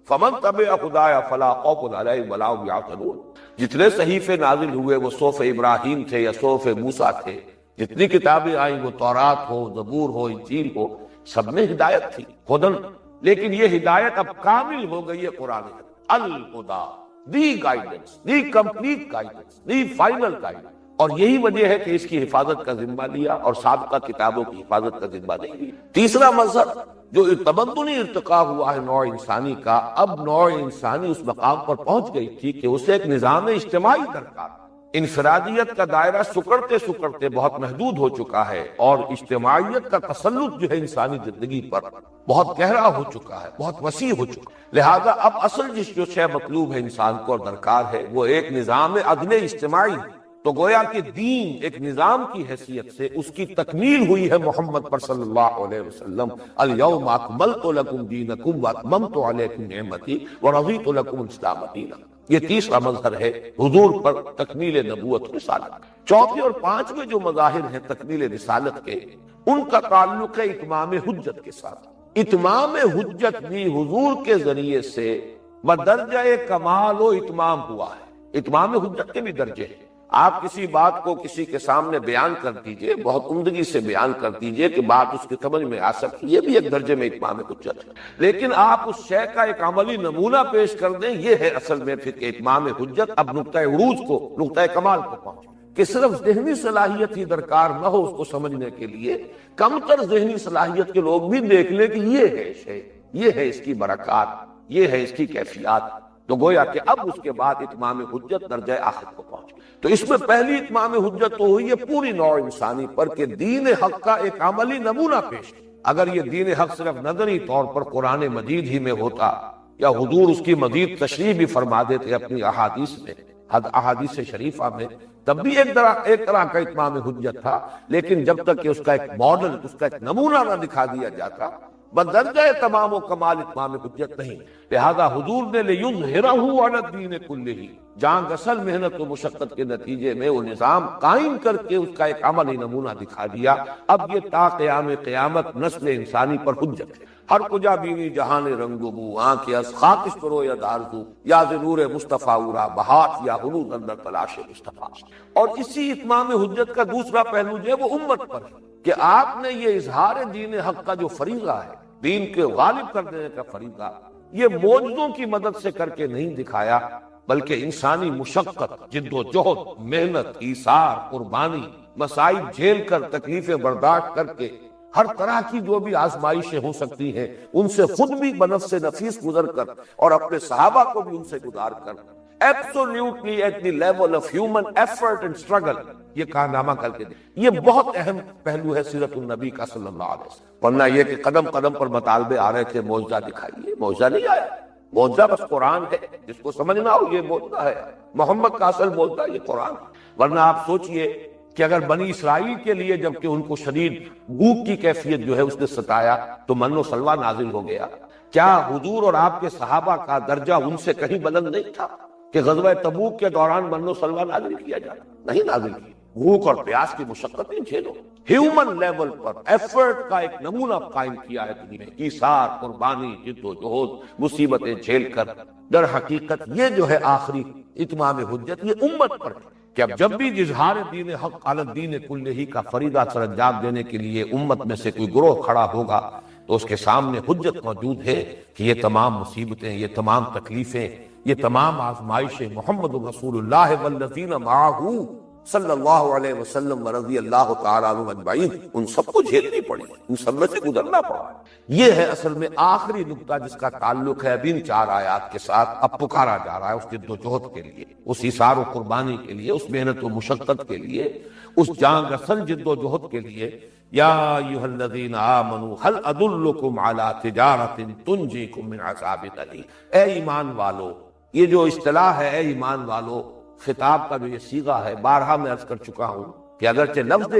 فَمَن تَبِعَ هُدَايَ فَلَا خَوْفٌ عَلَيْهِمْ وَلَا هُمْ يَحْزَنُونَ۔ جتنے صحیفے نازل ہوئے وہ صحف ابراہیم تھے یا صحف موسیٰ تھے، جتنی کتابیں آئیں وہ تورات ہو، زبور ہو، انجیل ہو، سب میں ہدایت تھی، ہدن۔ لیکن یہ ہدایت اب کامل ہو گئی ہے قرآن الہدیٰ، the guidance, the complete guidance, the final guidance. اور یہی وجہ ہے کہ اس کی حفاظت کا ذمہ لیا اور سابقہ کتابوں کی حفاظت کا ذمہ نہیں لیا۔ تیسرا مظہر جو تمدنی ارتقاء ہوا ہے نوع انسانی کا، اب نوع انسانی اس مقام پر پہنچ گئی تھی کہ اسے ایک نظام اجتماعی درکار، انفرادیت کا دائرہ سکڑتے سکڑتے بہت محدود ہو چکا ہے اور اجتماعیت کا تسلط جو ہے انسانی زندگی پر بہت گہرا ہو چکا ہے، بہت وسیع ہو چکا ہے۔ لہذا اب اصل جو شے مطلوب ہے انسان کو اور درکار ہے وہ ایک نظام عدل اجتماعی۔ تو گویا کہ دین ایک نظام کی حیثیت سے اس کی تکمیل ہوئی ہے محمد پر صلی اللہ علیہ وسلم۔ الیوم اکملت لکم دینکم واتممت علیکم نعمتی ورضیت لکم الاسلام دینا۔ یہ تیسرا مظہر ہے حضور پر تکمیل نبوت و رسالت۔ چوتھے اور پانچویں جو مظاہر ہیں تکمیل رسالت کے، ان کا تعلق ہے اتمام حجت کے ساتھ۔ اتمام حجت بھی حضور کے ذریعے سے بدرجہ کمال و اتمام ہوا ہے۔ اتمام حجت کے بھی درجے ہیں۔ آپ کسی بات کو کسی کے سامنے بیان کر دیجئے، بہت عمدگی سے بیان کر دیجئے کہ بات اس کی سمجھ میں آ سکتی، یہ بھی ایک درجے میں اتمام حجت ہے۔ لیکن آپ اس شے کا ایک عملی نمونہ پیش کر دیں، یہ ہے اصل میں پھر اتمام حجت۔ اب نقطہ عروج کو، نقطہ کمال کو پہنچ کہ صرف ذہنی صلاحیت ہی درکار نہ ہو اس کو سمجھنے کے لیے، کم تر ذہنی صلاحیت کے لوگ بھی دیکھ لیں کہ یہ ہے شے، یہ ہے اس کی برکات، یہ ہے اس کی کیفیات۔ تو گویا کہ اب اس کے بعد اتمام حجت درجہ آخر کو پہنچ۔ تو اس میں پہلی اتمام حجت تو ہوئی ہے پوری نوع انسانی پر کہ دین حق کا ایک عملی نمونہ پیش۔ اگر یہ دین حق صرف نظری طور پر قرآن مجید ہی میں ہوتا یا حضور اس کی مزید تشریح بھی فرما دیتے اپنی احادیث میں، احادیث شریفہ میں، تب بھی ایک طرح کا اتمام حجت تھا۔ لیکن جب تک کہ اس کا ایک ماڈل، اس کا ایک نمونہ نہ دکھا دیا جاتا، بدرجہ تمام و کمال اتمام حجت نہیں۔ لہذا حضور نے لِيُظْهِرَهُ عَلَى الدِّينِ كُلِّهِ، جان گسل محنت و مشقت کے نتیجے میں وہ نظام قائم کر کے اس کا ایک عملی نمونہ دکھا دیا۔ اب یہ تا قیام قیامت نسل انسانی پر حجت ہے۔ ہر کجا بینی جہان رنگ و بو، آنکھ از خاکش کرو یا دارزو، یا ضرور مصطفیٰ اورا بہات، یا ہنوز اندر تلاش مصطفیٰ۔ اور اسی اتمام حجت کا دوسرا پہلو جو ہے وہ امت پر ہے کہ آپ نے یہ اظہار دین حق کا جو فریضہ ہے، دین کے غالب کر دینے کا فریضہ، یہ معجزوں کی مدد سے کر کے نہیں دکھایا، بلکہ انسانی مشقت، جد و جہد، محنت، ایثار، قربانی، مصائب جھیل کر، تکلیفیں برداشت کر کے، ہر طرح کی جو بھی آزمائشیں ہو سکتی ہیں ان سے خود بھی بنفس نفیس گزر کر اور اپنے صحابہ کو بھی ان سے گزار کر absolutely at the level of human effort and struggle یہ کارنامہ کر کے دے۔ یہ بہت اہم پہلو ہے سیرت النبی کا صلی اللہ علیہ وسلم۔ ورنہ یہ کہ قدم قدم پر مطالبے آ رہے تھے معجزہ دکھائیے، معجزہ نہیں آیا۔ معجزہ بس قرآن ہے، جس کو سمجھنا ہو یہ معجزہ ہے، محمد کا اصل معجزہ یہ قرآن ہے۔ ورنہ آپ سوچئے کہ اگر بنی اسرائیل کے لیے جبکہ ان کو شدید بھوک کی کیفیت جو ہے اس نے ستایا تو من و سلوہ نازل ہو گیا، کیا حضور اور آپ کے صحابہ کا درجہ ان سے کہیں بلند نہیں تھا کہ غزوہ تبوک کے دوران من و سلوہ نازل کیا جائے؟ نہیں نازل کیا۔ بھوک اور پیاس کی مشقتیں جھیلو، ہیومن لیول پر ایفرٹ کا ایک نمونہ قائم کیا ہے دنیا میں، ایثار، قربانی، جد و جہد، مصیبتیں جھیل کر۔ در حقیقت یہ جو ہے آخری اتمام حجت یہ امت پر ہے کہ اب جب بھی اظہار دین حق علی الدین کلہ کا فریضہ سر انجام دینے کے لیے امت میں سے کوئی گروہ کھڑا ہوگا تو اس کے سامنے حجت موجود ہے کہ یہ تمام مصیبتیں، یہ تمام تکلیفیں، یہ تمام آزمائشیں محمد رسول اللہ والذین معہ صلی اللہ علیہ وسلم ورضی اللہ تعالیٰ عنہ اجمعین، ان سب کو جھیلنی پڑی، ان سب میں سے گزرنا پڑا۔ یہ ہے اصل میں آخری نقطہ جس کا تعلق ہے اب ان 4 آیات کے ساتھ اب پکارا جا رہا ہے اس جد و جہد کے لیے، اس ایثار و قربانی کے لیے، اس محنت و مشقت کے لیے، اس جان رسن جد و جہد کے لیے۔ یا ایھا الذین آمنوا هل ادلکم علی تجارۃ تنجیکم من عذاب الیم، اے ایمان والو، یہ جو اصطلاح ہے اے ایمان والو، خطاب کا جو یہ صیغہ ہے، بارہا میں عرض کر چکا ہوں کہ اگرچہ لفظ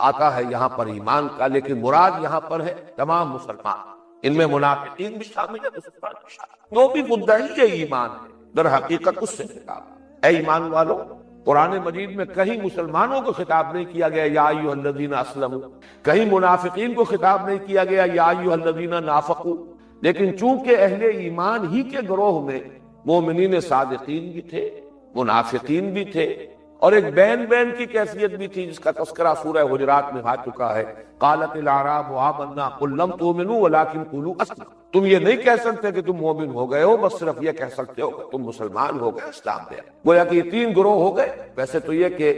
آتا ہے یہاں پر ایمان کا، لیکن مراد یہاں پر ہے تمام مسلمان، ان میں منافقین بھی شامل ہے، مسلمان بھی شامل، جو بھی مدعی ایمان ہے در حقیقت اس سے خطاب۔ اے ایمان والو، قرآن مجید میں کہیں مسلمانوں کو خطاب نہیں کیا گیا یا ایھا الذین اسلموا، کہیں منافقین کو خطاب نہیں کیا گیا یا ایھا الذین نافقوا، لیکن چونکہ اہل ایمان ہی کے گروہ میں مومنین صادقین بھی تھے، منافقین بھی تھے، اور ایک بین بین کی کیفیت بھی تھی جس کا تذکرہ سورہ حجرات میں آ چکا ہے۔ قالت الاعراب آمنا قل لم تؤمنوا ولکن قولوا اسلمنا، تم یہ نہیں کہہ سکتے کہ تم مومن ہو گئے ہو، بس صرف یہ کہہ سکتے ہو کہ تم مسلمان ہو گئے، اسلام لے آئے۔ گویا کہ یہ 3 گروہ ہو گئے۔ ویسے تو یہ کہ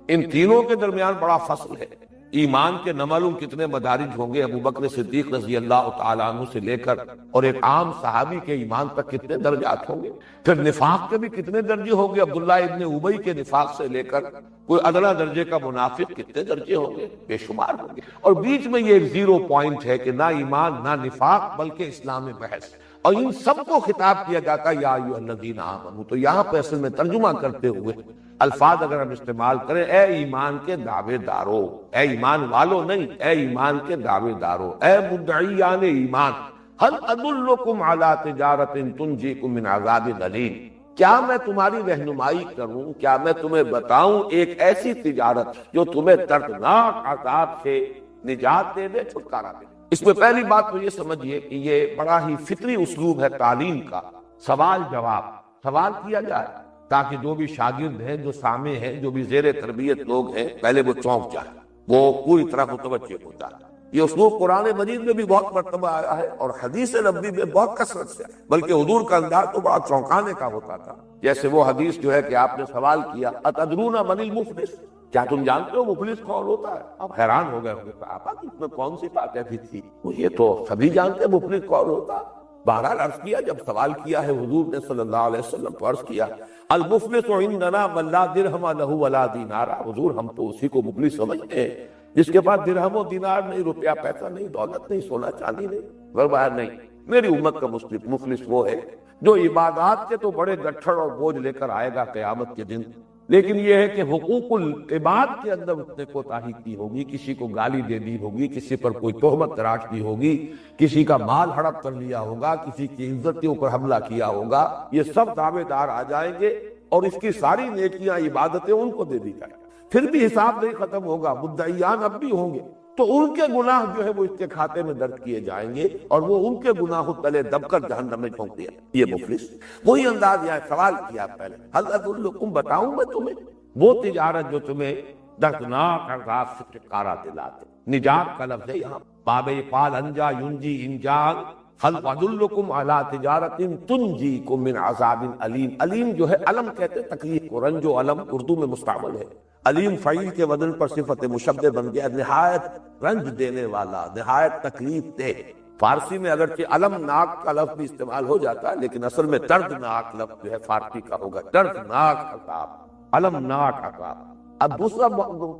ان تینوں کے درمیان بڑا فصل ہے، ایمان کے نہ معلوم کتنے مدارج ہوں گے، ابو بکر صدیق رضی اللہ تعالیٰ عنہ سے لے کر اور ایک عام صحابی کے ایمان تک کتنے درجات ہوں گے، پھر نفاق کے بھی کتنے درجے ہوں گے، عبداللہ ابن ابی کے نفاق سے لے کر کوئی ادنا درجے کا منافق کتنے درجے ہوں گے، بے شمار ہوں گے، اور بیچ میں یہ ایک 0 پوائنٹ ہے کہ نہ ایمان نہ نفاق بلکہ اسلام محض، اور ان سب کو خطاب کیا جاتا یا ایھا الذین آمنوا۔ تو یہاں پہ اصل میں ترجمہ کرتے ہوئے الفاظ اگر ہم استعمال کریں، اے ایمان کے دعوے دارو، اے ایمان والو نہیں، اے ایمان کے دعوے دارو، اے مدعیان ایمان، هل ادلکم علی تجارۃ تنجیکم من عذاب الیم، کیا میں تمہاری رہنمائی کروں، کیا میں تمہیں بتاؤں ایک ایسی تجارت جو تمہیں دردناک عذاب سے نجات دے دے، چھٹکارا دے۔ اس میں پہلی بات تو یہ سمجھیے کہ یہ بڑا ہی فطری اسلوب ہے تعلیم کا، سوال جواب، سوال کیا جائے تاکہ جو بھی شاگرد ہیں، جو سامع ہیں، جو بھی زیر تربیت لوگ ہیں، پہلے وہ چونک جائے، وہ پوری طرح متوجہ ہو جائے۔ یہ اسلوب قرآن مجید میں بھی بہت مرتبہ آیا ہے اور حدیث نبوی میں بہت کثرت سے، بلکہ حضور کا انداز تو بڑا چونکانے کا ہوتا تھا۔ جیسے وہ حدیث جو ہے کہ آپ نے سوال کیا اتدرون من المفلس، کیا تم جانتے ہو مفلس کون ہوتا ہے؟ آپ حیران ہو گئے ہوں گے، صحابہ اس میں کون سی بات ایسی تھی، یہ تو سبھی جانتے ہیں مفلس کون ہوتا ہے۔ بہرحال عرض کیا، جب سوال کیا ہے حضور نے صلی اللہ علیہ وسلم تو عرض کیا المفلس عندنا من لا درہم لہ ولا دینار، حضور ہم تو اسی کو مفلس سمجھتے ہیں جس کے پاس درہم و دینار نہیں، روپیہ پیسہ نہیں، دولت نہیں، سونا چاندی نہیں، گھر باہر نہیں۔ میری امت کا مفلس وہ ہے جو عبادات کے تو بڑے گٹھڑ اور بوجھ لے کر آئے گا قیامت کے دن، لیکن یہ ہے کہ حقوق العباد کے اندر اس نے کوتاہی کی ہوگی، کسی کو گالی دے دی ہوگی، کسی پر کوئی تہمت تراش دی ہوگی، کسی کا مال ہڑپ کر لیا ہوگا، کسی کی عزتوں پر حملہ کیا ہوگا، یہ سب دعوے دار آ جائیں گے اور اس کی ساری نیکیاں عبادتیں ان کو دے دی جائیں۔ پھر بھی حساب نہیں ختم ہوگا، مدعیان اب بھی ہوں گے، تو ان کے گناہ جو ہے وہ اس کے کھاتے میں درج کیے جائیں گے اور وہ ان کے گناہوں تلے دب کر جہنم میں جھونک دیا یہ مفلس۔ وہی انداز یہاں سوال کیا پہلے، هل ادلکم، بتاؤں میں تمہیں وہ تجارت جو تمہیں دردناک عذاب سے چھٹکارا دلاتے۔ نجات کا لفظ ہے یہاں، باب قال انجا ینجی انجان، هل ادلکم علی تجارت تنجیکم من عذاب علیم۔ علیم جو ہے علم کہتے ہیں تکلیف کو، رنج و علم اردو میں مستعمل ہے۔ علیم فعیل کے وزن پر صفت مشبہ بن گیا، نہایت رنج دینے والا، نہایت تکلیف دہ۔ فارسی میں اگرچہ علمناک کا لفظ بھی استعمال ہو جاتا ہے لیکن اصل میں دردناک لفظ جو ہے فارسی کا ہوگا، دردناک عذاب، علمناک عذاب۔ اب دوسرا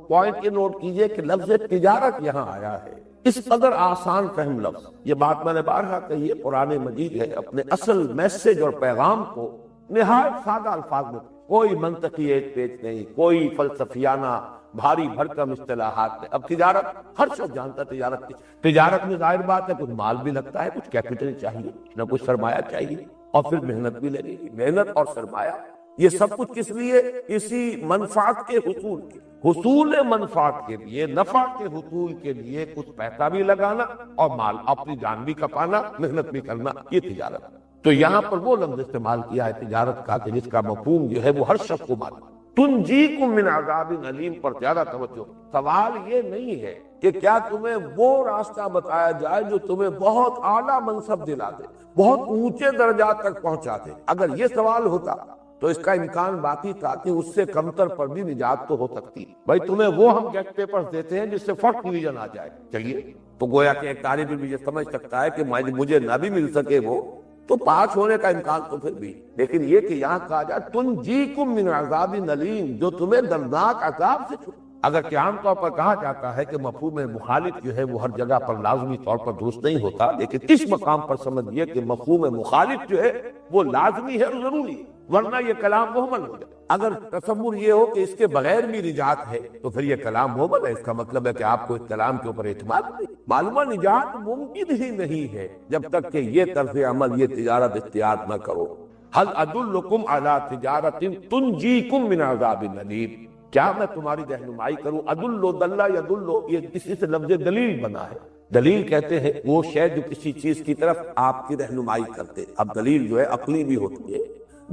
پوائنٹ یہ نوٹ کیجئے کہ لفظ تجارت یہاں آیا ہے، اس قدر آسان فہم لفظ، یہ بات میں نے بارہا کہی ہے، قرآن مجید ہے اپنے اصل میسج اور پیغام کو نہایت سادہ الفاظ میں، کوئی منطقی ایج پیچ نہیں، کوئی فلسفیانہ بھاری بھرکم اصطلاحات نہیں۔ اب تجارت ہر شخص جانتا ہے، تجارت کی، تجارت میں ظاہر بات ہے کچھ مال بھی لگتا ہے، کچھ کیپٹل چاہیے، نہ کچھ سرمایہ چاہیے، اور پھر محنت بھی لگے گی، محنت اور سرمایہ، یہ سب کچھ کس لیے؟ اسی منفعت کے حصول کے، حصول منفعت کے لیے، نفع کے حصول کے لیے کچھ پیسہ بھی لگانا اور مال، اپنی جان بھی کپانا، محنت بھی کرنا، یہ تجارت۔ تو یہاں پر وہ لفظ استعمال کیا ہے تجارت کا کہ جس کا مفہوم جو ہے وہ ہر شخص کو معلوم۔ تنجیکم من عذاب علیم پر زیادہ توجہ۔ سوال یہ نہیں ہے کہ کیا تمہیں وہ راستہ بتایا جائے جو تمہیں بہت اعلیٰ منصب دلا دے، بہت اونچے درجات تک پہنچا دے۔ اگر یہ سوال ہوتا تو اس کا امکان باقی تھا کہ اس سے کمتر پر بھی نجات تو ہو سکتی۔ بھائی تمہیں وہ ہم گیسٹ پیپر دیتے ہیں جس سے فرسٹ ڈویژن آ جائے، چلیے، تو گویا کہ ایک طالب علم یہ سمجھ سکتا ہے کہ مجھے نہ بھی مل سکے وہ تو پاس ہونے کا امکان تو پھر بھی، لیکن یہ کہ یہاں کہا جائے تنجیکم من عذاب علیم، جو تمہیں دردناک عذاب سے چھڑائے۔ اگرچہ عام طور پر کہا جاتا ہے کہ مفہوم مخالف جو ہے وہ ہر جگہ پر لازمی طور پر درست نہیں ہوتا، لیکن اس مقام پر سمجھیے کہ مفہوم مخالف جو ہے وہ لازمی ہے اور ضروری ہے، ورنہ یہ کلام محمل ہو جائے۔ اگر تصور یہ ہو کہ اس کے بغیر بھی نجات ہے تو پھر یہ کلام محمل ہے، اس کا مطلب ہے کہ آپ کو اس کلام کے اوپر اعتماد نہیں۔ معلومہ نجات ممکن ہی نہیں ہے جب تک کہ یہ طرز عمل، یہ تجارت اختیار نہ کرو۔ هل ادلکم علی تجارت تنجیکم من عذاب علیم، کیا میں تمہاری رہنمائی کروں؟ ادلو، دلہ یدلو، یہ اسی سے لفظ دلیل بنا ہے۔ دلیل کہتے ہیں وہ شے جو کسی چیز کی طرف آپ کی رہنمائی کرتے۔ اب دلیل جو ہے عقلی بھی ہوتی ہے،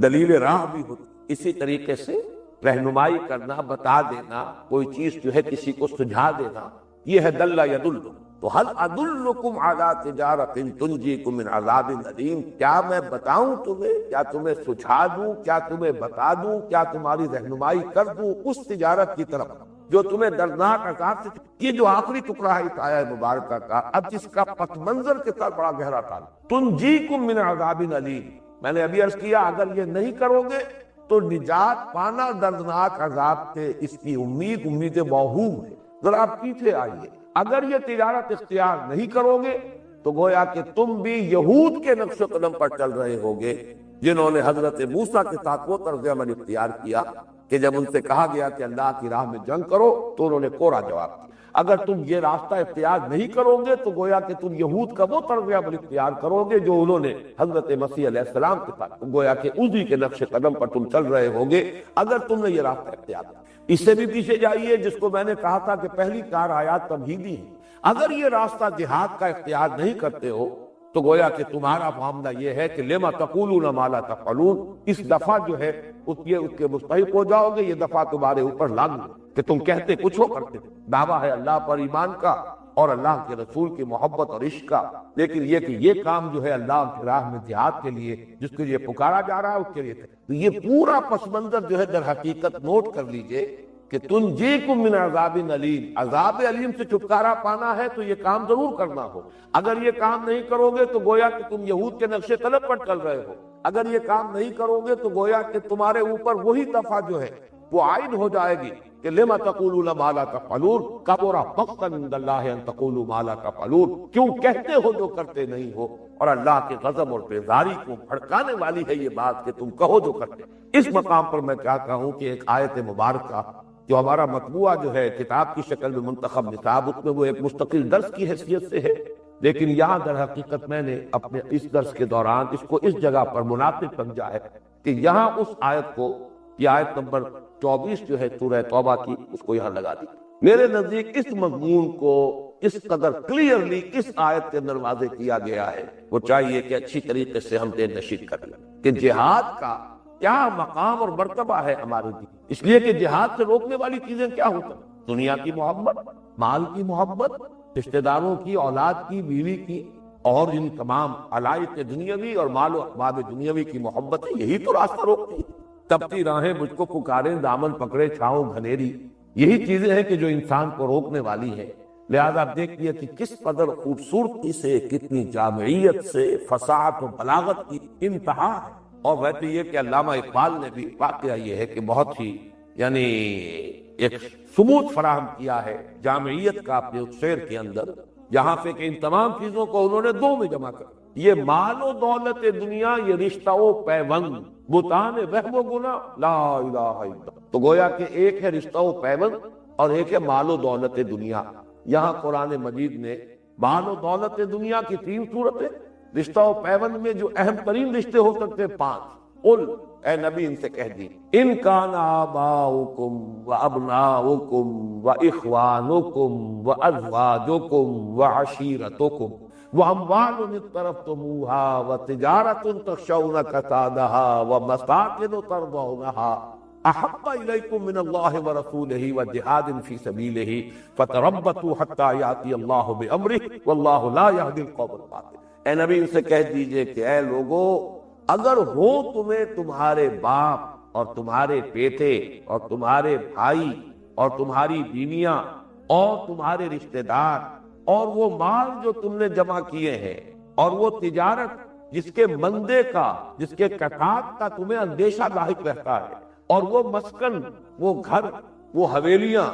دلیل راہ بھی ہوتی ہے، اسی طریقے سے رہنمائی کرنا، بتا دینا، کوئی چیز جو ہے کسی کو سجھا دینا، یہ ہے دلہ یدلو۔ تو هل ادلکم علی تجارت تنجیکم من عذاب علیم، کیا میں بتاؤں تمہیں، کیا تمہیں سجھا دوں، کیا تمہیں بتا دوں، کیا تمہاری رہنمائی کر دوں اس تجارت کی طرف جو تمہیں دردناک عذاب سے۔ یہ جو آخری ٹکڑا ہے اس آیہ مبارکہ کا، اب جس کا پس منظر کے ساتھ بڑا گہرا تعلق، تنجیکم من عذاب علیم، میں نے ابھی عرض کیا اگر یہ نہیں کرو گے تو نجات پانا دردناک عذاب سے، اس کی امید موہوم ہے۔ ذرا آپ پیچھے آئیے، اگر یہ تجارت اختیار نہیں کرو گے تو گویا کہ تم بھی یہود کے نقش و قدم پر چل رہے ہوگے، جنہوں نے حضرت موسیٰ کے ساتھ وہ طرز عمل اختیار کیا کہ جب ان سے کہا گیا کہ اللہ کی راہ میں جنگ کرو تو انہوں نے کوڑا جواب دیا۔ اگر تم یہ راستہ اختیار نہیں کرو گے تو گویا کہ تم یہود کا وہ طرز عمل اختیار کرو گے جو انہوں نے حضرت مسیح علیہ السلام کے ساتھ، گویا کہ اسی کے نقش قدم پر تم چل رہے ہوگے اگر تم نے یہ راستہ اختیار کیا۔ اس سے بھی پیچھے جائیے، جس کو میں نے کہا تھا کہ پہلی 4 آیات تمہیدی ہیں۔ اگر یہ راستہ جہاد کا اختیار نہیں کرتے ہو تو گویا کہ تمہارا معاملہ یہ ہے کہ لما تقولون ما لا تفعلون، اس دفعہ جو ہے اس کے مستحق ہو جاؤ گے، یہ دفعہ تمہارے اوپر لاگو کہ تم کہتے کچھ ہو کرتے۔ دعویٰ ہے اللہ پر ایمان کا اور اللہ کے رسول کی محبت اور عشق کا، لیکن یہ کہ یہ کام جو ہے اللہ کی راہ میں جہاد کے لیے جس کے لیے پکارا جا رہا ہے اس کے لیے، تو یہ پورا پس منظر جو ہے در حقیقت نوٹ کر لیجئے کہ تنجیکم من عذاب علیم، عذاب علیم سے چھٹکارا پانا ہے تو یہ کام ضرور کرنا ہو۔ اگر یہ کام نہیں کرو گے تو گویا کہ تم یہود کے نقش قدم پر چل رہے ہو، اگر یہ کام نہیں کرو گے تو گویا کہ تمہارے اوپر وہی دفعہ جو ہے وہ عائد ہو جائے گی کہ لما تقولون ما لا تفعلون، کبر مقتا عند اللہ ان تقولوا ما لا تفعلون، کیوں کہتے ہو جو کرتے نہیں ہو، اور اللہ کے غضب اور بیزاری کو بھڑکانے والی ہے یہ بات کہ تم کہو جو کرتے۔ اس مقام پر میں چاہتا ہوں کہ ایک آیت مبارکہ جو ہمارا مطبوعہ جو ہے کتاب کی شکل میں منتخب نصاب، اس میں وہ ایک مستقل درس کی حیثیت سے ہے، لیکن یہاں در حقیقت میں نے اپنے اس درس کے دوران اس کو اس جگہ پر مناسب سمجھا ہے کہ یہاں اس آیت کو، یہ آیت نمبر 24 جو ہے سورہ توبہ کی، اس کو یہاں لگا دی۔ میرے نزدیک اس مضمون کو کس قدر کلیئرلی کس آیت کے اندر واضح کیا گیا ہے، وہ چاہیے کہ اچھی طریقے سے ہم دین نشید کر لیں کہ جہاد کا کیا مقام اور مرتبہ ہے ہمارے دین، اس لیے کہ جہاد سے روکنے والی چیزیں کیا ہوتا ہیں؟ دنیا کی محبت، مال کی محبت، رشتہ داروں کی، اولاد کی، بیوی کی، اور ان تمام علائق دنیاوی اور مال و احباب دنیاوی کی محبت ہے، یہی تو راستہ روکتی ہے۔ تپتی راہیں مجھ کو پکاریں، دامن پکڑے چھاؤں گھنیری، یہی چیزیں ہیں کہ جو انسان کو روکنے والی ہیں۔ لہذا آپ دیکھیے کہ کس قدر خوبصورتی سے، کتنی جامعیت سے، فصاحت و بلاغت کی انتہا ہے۔ اور ویسے یہ کہ علامہ اقبال نے بھی واقعہ یہ ہے کہ بہت ہی یعنی ایک ثبوت فراہم کیا ہے جامعیت کا اپنے اس شعر کے اندر، جہاں پہ کہ ان تمام چیزوں کو انہوں نے دو میں جمع کر، یہ مال و دولت دنیا، یہ رشتہ و پیوند، بتان وہم و گناہ، لا الہ الا اللہ۔ تو گویا کہ ایک ہے رشتہ و پیوند اور ایک ہے مال و دولت دنیا۔ یہاں قرآن مجید نے مال و دولت دنیا کی 3 صورتیں، رشتہ و پیوند میں جو اہم ترین رشتے ہو سکتے ہیں 5، قل اے نبی ان سے کہہ دی، ان کان آباؤکم و ابناؤکم و اخوانکم و ازواجکم و عشیرتکم و اموال اقترفتموها و تجارت تخشون کسادها و مساکن ترضونها احب الیکم من اللہ ورسولہ وجہاد فی سبیلہ فتربصوا حتی یاتی اللہ بامرہ واللہ لا یہدی القوم الفاسقین۔ اے نبی ان سے کہہ دیجئے کہ اے لوگو، اگر ہو تمہیں تمہارے باپ اور تمہارے بیٹے اور تمہارے بھائی اور تمہاری بیویاں اور تمہارے رشتہ دار اور وہ مال جو تم نے جمع کیے ہیں اور وہ تجارت جس کے مندے کا، جس کے کساد کا تمہیں اندیشہ لاحق رہتا ہے، اور وہ مسکن، وہ گھر، وہ حویلیاں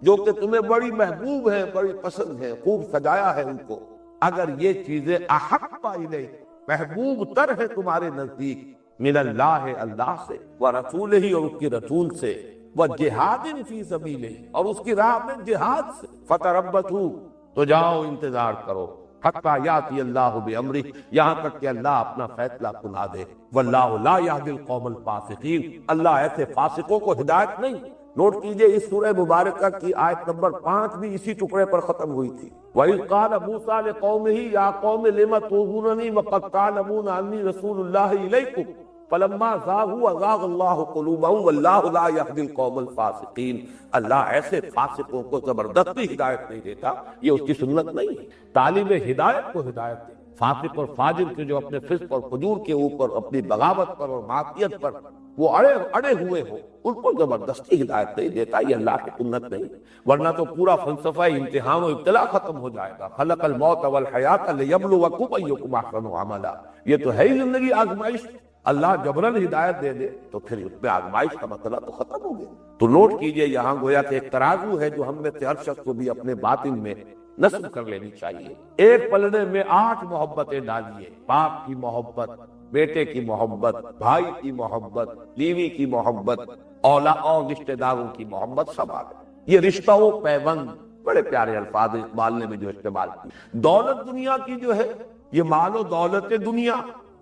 جو کہ تمہیں بڑی محبوب ہیں، بڑی پسند ہیں، خوب سجایا ہے ان کو، اگر یہ چیزیں احب الیک، محبوب تر ہے تمہارے نزدیک، من اللہ، اللہ سے، ورسولہ، اور اس کی رسول سے، وجہاد فی سبیلہ، اور اس کی راہ میں جہاد سے، فتربصوا، تو جاؤ انتظار کرو، حتی یاتی اللہ بامرہ، یہاں تک کہ اللہ اپنا فیصلہ سنا دے، واللہ لا یہدی القوم الفاسقین، اللہ ایسے فاسقوں کو ہدایت نہیں۔ نوٹ کیجئے اس سورہ مبارکہ کی آیت نمبر 5 بھی اسی ٹکڑے پر ختم ہوئی تھی۔ وَإِذْ قَالَ مُوسَىٰ لِقَوْمِهِ يَا قَوْمِ لِمَ تُؤْذُونَنِي وَقَدْ تَعْلَمُونَ أَنِّي رَسُولُ اللَّهِ إِلَيْكُمْ فَلَمَّا زَاغُوا أَزَاغَ اللَّهُ قُلُوبَهُمْ وَاللَّهُ لَا يَهْدِي الْقَوْمَ الْفَاسِقِينَ۔ اللہ ایسے فاسقوں کو زبردستی ہدایت نہیں دیتا، یہ اس کی سنت نہیں ہے۔ طالب ہدایت کو ہدایت دے۔ فاسق اور فاجر کے جو اپنے فسق اور فجور کے اوپر، اپنی بغاوت پر اور معصیت پر وہ اڑے ہوئے ہو، ان کو زبردستی ہدایت نہیں دیتا، یہ اللہ کی سنت نہیں، ورنہ تو پورا فلسفہ امتحان و ابتلا ختم ہو جائے گا۔ خلق الموت والحیات لیبلوکم ایکم احسن عملا، یہ تو ہے ہی زندگی آزمائش۔ اللہ جبرن ہدایت دے دے تو پھر اس میں آزمائش کا مسئلہ تو ختم ہو گیا۔ تو نوٹ کیجئے یہاں گویا کہ ایک ترازو ہے جو ہم میں سے ہر شخص کو بھی اپنے باطن میں نصب کر لینی چاہیے۔ ایک پلڑے میں 8 محبتیں ڈالیے، باپ کی محبت، بیٹے کی محبت، بھائی کی محبت، بیوی کی محبت، اولاد اور رشتہ داروں کی محبت، سب آ گئے۔ یہ رشتہ و پیوند، بڑے پیارے الفاظ اقبال نے بھی جو استعمال کی۔ دولت دنیا کی جو ہے، یہ مال و دولت دنیا،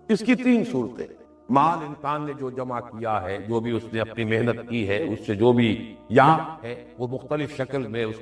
اس کی 3 صورتیں۔ مال انسان نے جو جمع کیا ہے، جو بھی اس نے اپنی محنت کی ہے، اس سے جو بھی یاب ہے وہ مختلف شکل میں اس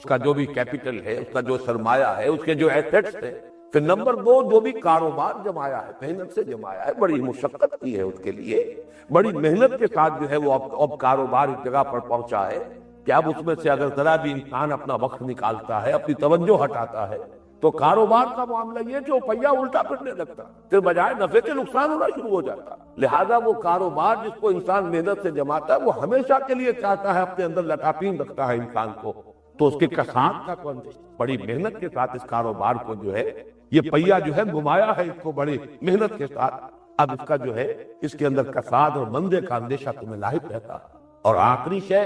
کا جو بھی کیپٹل ہے، اس کا جو سرمایہ ہے، اس کے جو ایسٹس ہے۔ پھر نمبر 2 جو بھی کاروبار جمایا ہے، محنت سے جمایا ہے، بڑی مشقت کی ہے اس کے لیے، بڑی محنت کے ساتھ جو ہے وہ اب کاروبار اس جگہ پر پہنچا ہے کہ اب اس میں سے اگر ذرا بھی انسان اپنا وقت نکالتا ہے، اپنی توجہ ہٹاتا ہے، تو کاروبار کا معاملہ یہ کہ وہ پہیا الٹا پھرنے لگتا، پھر بجائے نفع کے نقصان ہونا شروع ہو جاتا۔ لہذا وہ کاروبار جس کو انسان محنت سے جماتا ہے، وہ ہمیشہ کے لیے چاہتا ہے، اپنے اندر لٹاپین رکھتا ہے انسان کو، تو اس کے کساد کا بڑی محنت کے ساتھ اس کاروبار کو جو ہے یہ پہیا جو ہے گھمایا ہے اس کو بڑی محنت کے ساتھ، اب اس کا جو ہے اس کے اندر کساد اور مندے کا اندیشہ تمہیں لاحق رہتا ہے۔ اور آخری شے،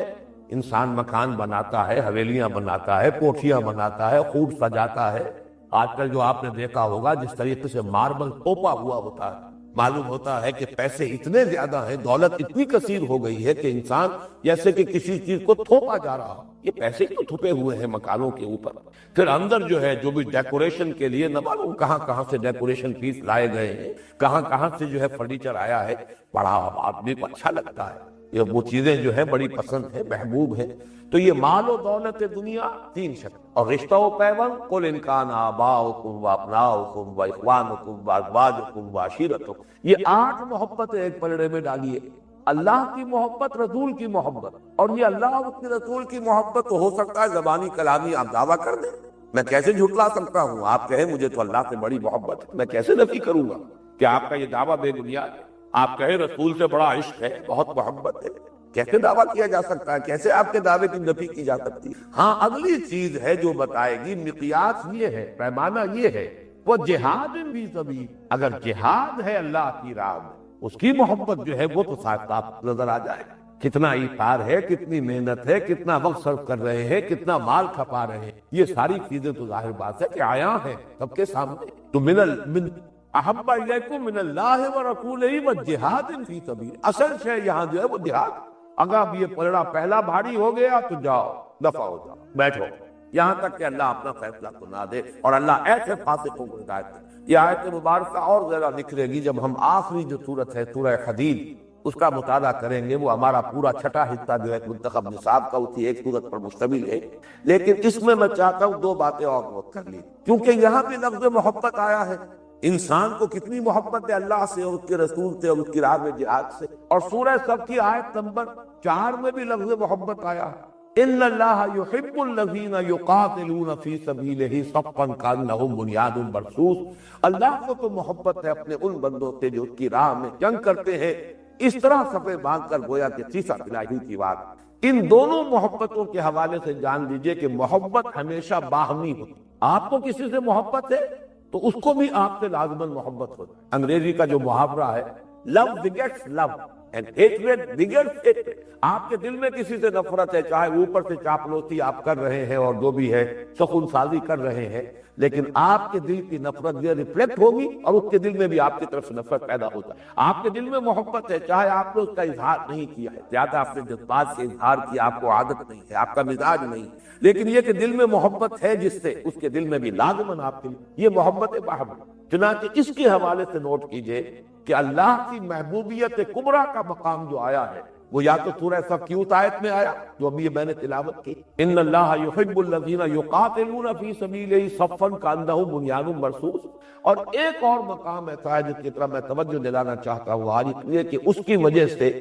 انسان مکان بناتا ہے، حویلیاں بناتا ہے، کوٹھیاں بناتا ہے، خوب سجاتا ہے۔ آج کل جو آپ نے دیکھا ہوگا جس طریقے سے ماربل توپا ہوا ہوتا ہے، معلوم ہوتا ہے کہ پیسے اتنے زیادہ ہیں، دولت اتنی کثیر ہو گئی ہے کہ انسان جیسے کہ کسی چیز کو تھوپا جا رہا ہو۔ یہ پیسے تو تھپے ہوئے ہیں مکانوں کے اوپر، پھر اندر جو ہے جو بھی ڈیکوریشن کے لیے نہ معلوم کہاں سے ڈیکوریشن پیس لائے گئے ہیں، کہاں سے جو ہے فرنیچر آیا ہے، بڑا آدمی کو اچھا لگتا ہے، یہ وہ چیزیں جو ہیں بڑی پسند ہیں، محبوب ہیں. تو یہ مال و دولت دنیا 3 شکل، اور رشتہ و پیوند قل ان کان آباؤکم و ابناؤکم و اخوانکم و ازواجکم و عشیرتکم، یہ 8 محبتیں ایک پلڑے میں ڈالیے. اللہ کی محبت، رسول کی محبت، اور یہ اللہ اور اس کے رسول کی محبت تو ہو سکتا ہے زبانی کلامی آپ دعویٰ کر دیں، میں کیسے جھٹلا سکتا ہوں؟ آپ کہیں مجھے تو اللہ سے بڑی محبت ہے، میں کیسے نفی کروں گا کہ آپ کا یہ دعویٰ بے بنیاد ہے؟ آپ کہیں رسول سے بڑا عشق ہے، بہت محبت ہے، کیسے دعویٰ کیا جا سکتا ہے؟ کیسے آپ کے دعوے کی نفی کی جا سکتی ہے؟ ہاں اگلی چیز ہے جو بتائے گی، مقیاس یہ ہے، پیمانہ یہ ہے، وہ جہاد فی سبیل، اگر جہاد ہے اللہ کی راہ میں، اس کی محبت جو ہے وہ تو صاف صاف نظر آ جائے گا. کتنا ایثار ہے، کتنی محنت ہے، کتنا وقت صرف کر رہے ہیں، کتنا مال کھپا رہے ہیں، یہ ساری چیزیں تو ظاہر بات ہے کہ آیا ہے سب کے سامنے. تو من احب الیکم من اللہ و رسولہ وجہاد فی سبیل، اصل شے یہاں جو ہے وہ جہاد. اگر اب یہ پلڑا پہلا بھاری ہو گیا تو جاؤ دفع ہو جاؤ، بیٹھو، یہاں تک کہ اللہ اپنا فیصلہ سنا دے اور اللہ ایسے فاسقوں کو ہدایت دے. یہ آیت مبارکہ اور زیادہ نکھرے گی جب ہم آخری جو سورت ہے سورہ حدید اس کا مطالعہ کریں گے. وہ ہمارا پورا چھٹا حصہ جو ہے منتخب نصاب کا اسی ایک سورت پر مشتمل ہے، لیکن اس میں میں چاہتا ہوں 2 باتیں اور نوٹ کر لی، کیونکہ یہاں بھی لفظ محبت آیا ہے. انسان کو کتنی محبت ہے اللہ سے اور اس کے رسول سے اور اس کی راہ میں جہاد سے. اور سورہ صف کی آیت نمبر 4 میں بھی لفظ محبت آیا ہے، ان اللہ یحب الذین یقاتلون فی سبیلہ صفا کانہم بنیان مرصوص. اللہ کو تو محبت ہے اپنے ان بندوں سے جو اس کی راہ میں جنگ کرتے ہیں، اس طرح صفے باندھ کر گویا کہ سیسا پلائی کی بات. ان دونوں محبتوں کے حوالے سے جان لیجئے کہ محبت ہمیشہ باہمی ہوتی. آپ کو کسی سے محبت ہے تو اس کو بھی آپ سے لازماً محبت ہوتی. انگریزی کا جو محاورہ ہے لو begets love and hatred begets hatred. آپ کے دل میں کسی سے نفرت ہے، چاہے اوپر سے چاپلوسی آپ کر رہے ہیں اور جو بھی ہے سخن سازی کر رہے ہیں، لیکن آپ کے دل کی نفرت یہ ریفلیکٹ ہوگی اور اس کے دل میں بھی آپ کی طرف سے نفرت پیدا ہوتا ہے. آپ کے دل میں محبت ہے، چاہے آپ نے اس کا اظہار نہیں کیا ہے، زیادہ آپ نے جذبات سے اظہار کیا، آپ کو عادت نہیں ہے، آپ کا مزاج نہیں، لیکن یہ کہ دل میں محبت ہے جس سے اس کے دل میں بھی لازماً آپ کے لیے یہ محبت باہمی. چنانچہ اس کے حوالے سے نوٹ کیجئے کہ اللہ کی محبوبیت کبریٰ کا مقام جو آیا ہے وہ یا تو سورہ صف کی اس آیت میں آیا جو ابھی میں نے تلاوت کی، ان اللہ یحب الذین یقاتلون فی سبیلہ صفا کانہم بنیان مرصوص. اور ایک اور مقام ایسا ہے جس کی طرف میں توجہ دلانا چاہتا ہوں آج، اس لیے کہ اس کی وجہ سے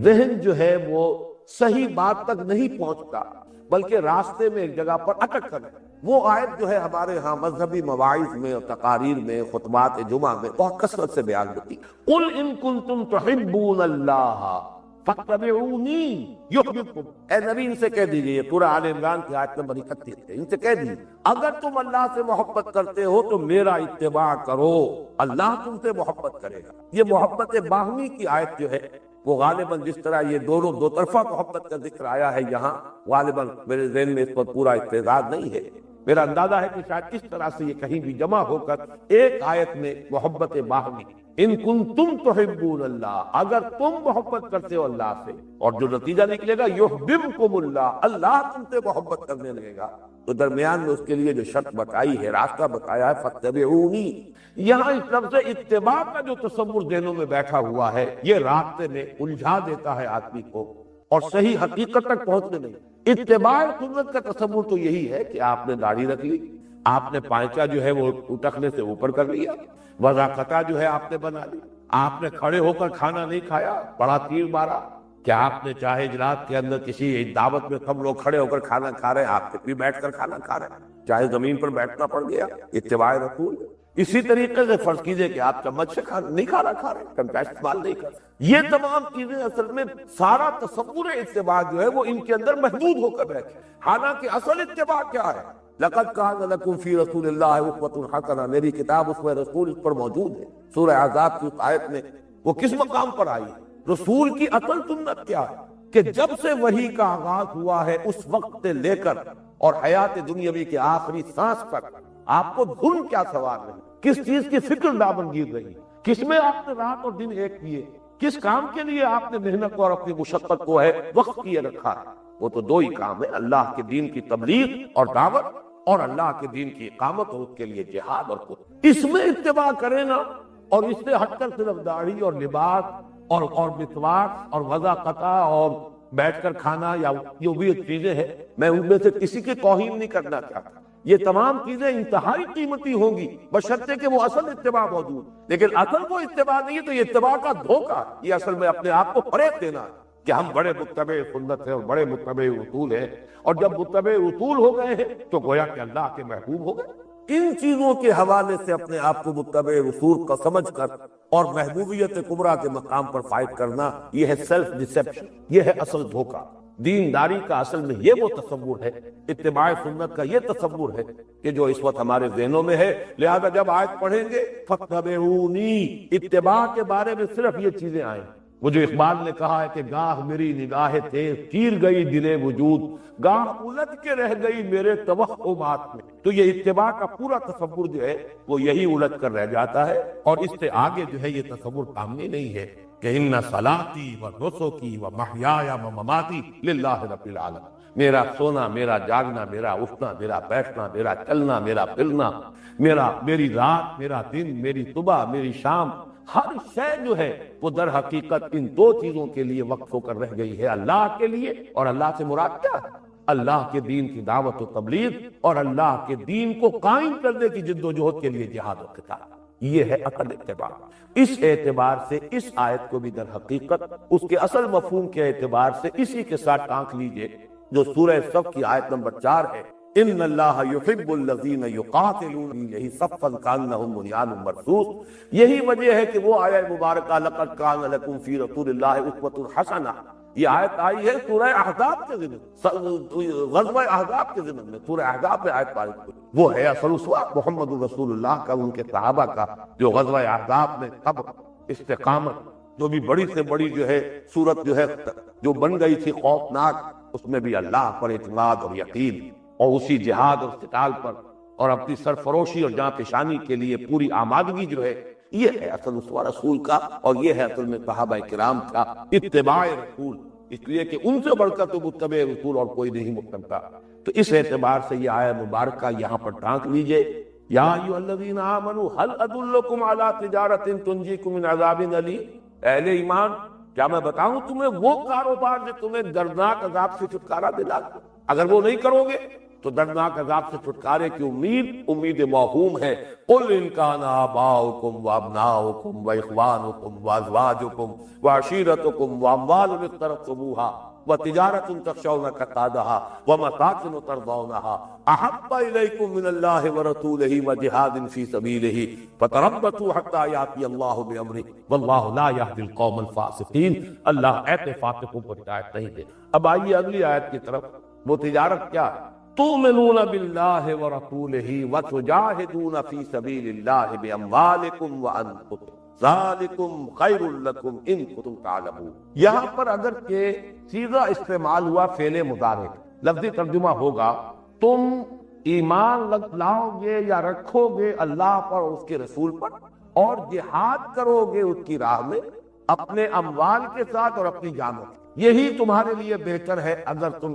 ذہن جو ہے وہ صحیح بات تک نہیں پہنچتا بلکہ راستے میں ایک جگہ پر اٹک کر. وہ آیت جو ہے ہمارے ہاں مذہبی مواعظ میں اور تقاریر میں خطبات جمعہ میں بہت کثرت سے بیان ہوتی. قل ان کنتم تحبون اللہ فاتبعونی یحببکم. اے نبی ان سے کہہ دیجئے، یہ سورہ آل عمران کی آیت نمبر 31 ہے، ان سے کہہ دیجئے اگر تم اللہ سے محبت کرتے ہو تو میرا اتباع کرو، اللہ تم سے محبت کرے گا. یہ محبت باہمی کی آیت جو ہے وہ غالباً جس طرح یہ دونوں دو طرفہ محبت کا ذکر آیا ہے یہاں، غالباً میرے ذہن میں اس پر پورا استعداد نہیں ہے. میرا اندازہ ہے کہ شاید اس طرح سے یہ کہیں بھی جمع ہو کر ایک آیت میں محبت باہمی، ان کنتم تحبون اللہ، اگر تم محبت کرتے ہو اللہ سے، اور جو نتیجہ نکلے گا یحببکم اللہ، اللہ تم سے محبت کرنے لگے گا. تو درمیان میں اس کے لیے جو شرط بتائی ہے، راستہ بتایا ہے، فاتبعونی. یہاں اس لفظ اتباع کا جو تصور ذہنوں میں بیٹھا ہوا ہے یہ راستے میں الجھا دیتا ہے آدمی کو اور صحیح حقیقت تک پہنچنے نہیں. اتباع سنت کا تصور تو یہی ہے کہ آپ نے داڑھی رکھ لی، آپ نے پائچہ جو ہے وہ اٹکنے سے اوپر کر لیا، وضاقتہ جو ہے آپ نے بنا لی، آپ نے کھڑے ہو کر کھانا نہیں کھایا، بڑا تیر مارا. کیا آپ نے چاہے اجلاس کے اندر کسی دعوت میں سب لوگ کھڑے ہو کر کھانا کھا رہے ہیں، آپ بھی بیٹھ کر کھانا کھا رہے ہیں، چاہے زمین پر بیٹھنا پڑ گیا، اتباع رسول. اسی طریقے سے فرض کیجئے کہ آپ چمچ سے نہیں کھانا کھا رہے ہیں، چمچہ استعمال نہیں کر رہے. یہ تمام چیزیں اصل میں سارا تصور اتباع جو ہے وہ ان کے اندر محدود ہو کر بیٹھے. حالانکہ اصل اتباع کیا ہے؟ لقد کان لکم فی رسول اللہ اسوۃ حسنہ، میری کتاب اسوہ رسول اس پر موجود ہے. سورہ احزاب کی اس آیت میں وہ کس مقام پر آئی؟ رسول کی اصل سنت کیا ہے کہ جب سے وحی کا آغاز ہوا ہے اس وقت سے لے کر اور حیات دنیاوی کے آخری سانس تک آپ کو دھن کیا سوار رہی، کس چیز کی فکر دامنگیر رہی، کس میں آپ نے رات اور دن ایک کیے، کس کام کے لیے آپ نے محنت کو اور اپنی مشقت کو ہے وقت کیے رکھا. وہ تو 2 ہی کام ہے، اللہ کے دین کی تبلیغ اور دعوت، اور اللہ کے دین کی اقامت اور اس کے لیے جہاد اور قرب. اس میں اتباع کرے نا، اور اس سے ہٹ کر صرف داڑھی اور لباس اور مسواک اور وضع قطع اور بیٹھ کر کھانا یا جو بھی چیزیں ہیں، میں ان میں سے کسی کی توہین نہیں کرنا چاہتا، یہ تمام چیزیں انتہائی قیمتی ہوں گی بشرطے کہ وہ اصل اتباع موجود، لیکن اصل وہ اتباع نہیں ہے تو یہ اتباع کا دھوکہ، یہ اصل میں اپنے آپ کو فریب دینا کہ ہم بڑے متبع سنت ہیں اور بڑے متبع رسول ہیں، اور جب متبع رسول ہو گئے ہیں تو گویا کہ اللہ کے محبوب ہو گئے۔ ان چیزوں کے حوالے سے اپنے آپ کو متبع رسول کا سمجھ کر اور محبوبیت کبریٰ کے مقام پر فائٹ کرنا، یہ ہے سیلف ڈسیپشن، یہ ہے اصل دھوکہ۔ دینداری کا اصل میں یہ وہ تصور ہے، اتباع سنت کا یہ تصور ہے کہ جو اس وقت ہمارے ذہنوں میں ہے، لہذا جب آیت پڑھیں گے فَاتَّبِعُونِی، اتباع کے بارے میں صرف یہ چیزیں آئیں۔ وہ جو اقبال نے کہا ہے کہ گاہ میری نگاہ تیز چیر گئی دل وجود، گاہ الجھ کے رہ گئی میرے توہمات میں، تو یہ اتباع کا پورا تصور جو ہے وہ یہی الجھ کر رہ جاتا ہے، اور اس سے آگے جو ہے یہ تصور سامنے نہیں ہے کہ ان صلاتی و نسکی و محیایا و مماتی للہ رب العالمین، میرا سونا، میرا جاگنا، میرا اٹھنا، میرا بیٹھنا، میرا چلنا، میرا پھرنا، میری رات، میرا دن، میری صبح، میری شام، ہر شے جو ہے وہ در حقیقت ان دو چیزوں کے لیے وقف ہو کر رہ گئی ہے، اللہ کے لیے، اور اللہ سے مراد کیا ہے؟ اللہ کے دین کی دعوت و تبلیغ اور اللہ کے دین کو قائم کرنے کی جد و جہد کے لیے جہاد و قتال، یہ ہے اصل اتباع۔ اس اعتبار سے اس آیت کو بھی در حقیقت اس کے اصل مفہوم کے اعتبار سے اسی کے ساتھ ٹانک لیجئے جو سورہ صف کی آیت نمبر 4 ہے، ان اللہ یحب الذین یقاتلون فی سبیلہ صفا کانہم بنیان مرصوص۔ یہی وجہ ہے کہ وہ آیت مبارکہ لقد کان لکم فی رسول اللہ اسوۃ حسنہ، یہ آیت آئی ہے سورہ احزاب کے ضمن، غزوہ احزاب کے ضمن میں، سورہ احزاب میں آیت پاری ہوئی، وہ ہے اصل اسوہ محمد رسول اللہ کا، ان کے صحابہ کا، جو غزوہ احزاب میں صبر، استقامت، جو بھی بڑی سے بڑی جو ہے صورت جو ہے جو بن گئی تھی خوفناک، اس میں بھی اللہ پر اعتماد اور یقین، اور اسی جہاد اور قتال پر، اور اپنی سرفروشی اور جاں پیشانی کے لیے پوری آمادگی جو ہے، یہ ہے اصل اسوہ رسول کا، اور یہ ہے اصل میں صحابہ کرام کا اتباع رسول، اس لیے کہ ان سے بڑھ کر تو متبع رسول اور کوئی نہیں مقتدہ۔ تو اس اعتبار سے یہ آیت مبارکہ یہاں پر ٹانک لیجئے، یا ایھا الذین آمنوا هل ادلکم علی تجارۃ تنجیکم من عذاب الیم، اہل ایمان کیا میں بتاؤں تمہیں وہ کاروبار جو تمہیں دردناک عذاب سے چھٹکارا دلا دے؟ اگر وہ نہیں کرو گے تو دردناک عذاب سے چھٹکارے کی امید موہوم ہے۔ قل ان کان آباؤکم وابناؤکم واخوانکم وازواجکم وعشیرتکم واموال اقترفتموها وتجارۃ تخشون کسادها ومساکن ترضونها احب الیکم من اللہ ورسولہ وجہاد فی سبیلہ فتربصوا حتی یاتی اللہ بامرہ واللہ لا یہدی القوم الفاسقین۔ اللہ ایسے فاسقوں کو ہدایت نہیں دے۔ اب آئیے اگلی آیت کی طرف، وہ تجارت کیا ہے؟ تؤمنون باللہ ورسولہ وتجاہدون فی سبیل اللہ باموالکم وانفسکم ذالکم خیر لکم ان کنتم تعلمون۔ یہاں پر اگر کہ صیغہ استعمال ہوا فعل مضارع، لفظی ترجمہ ہوگا تم ایمان لاؤ گے یا رکھو گے اللہ پر اور اس کے رسول پر، اور جہاد کرو گے اس کی راہ میں اپنے اموال کے ساتھ اور اپنی جانوں، یہی تمہارے لیے بہتر ہے اگر تم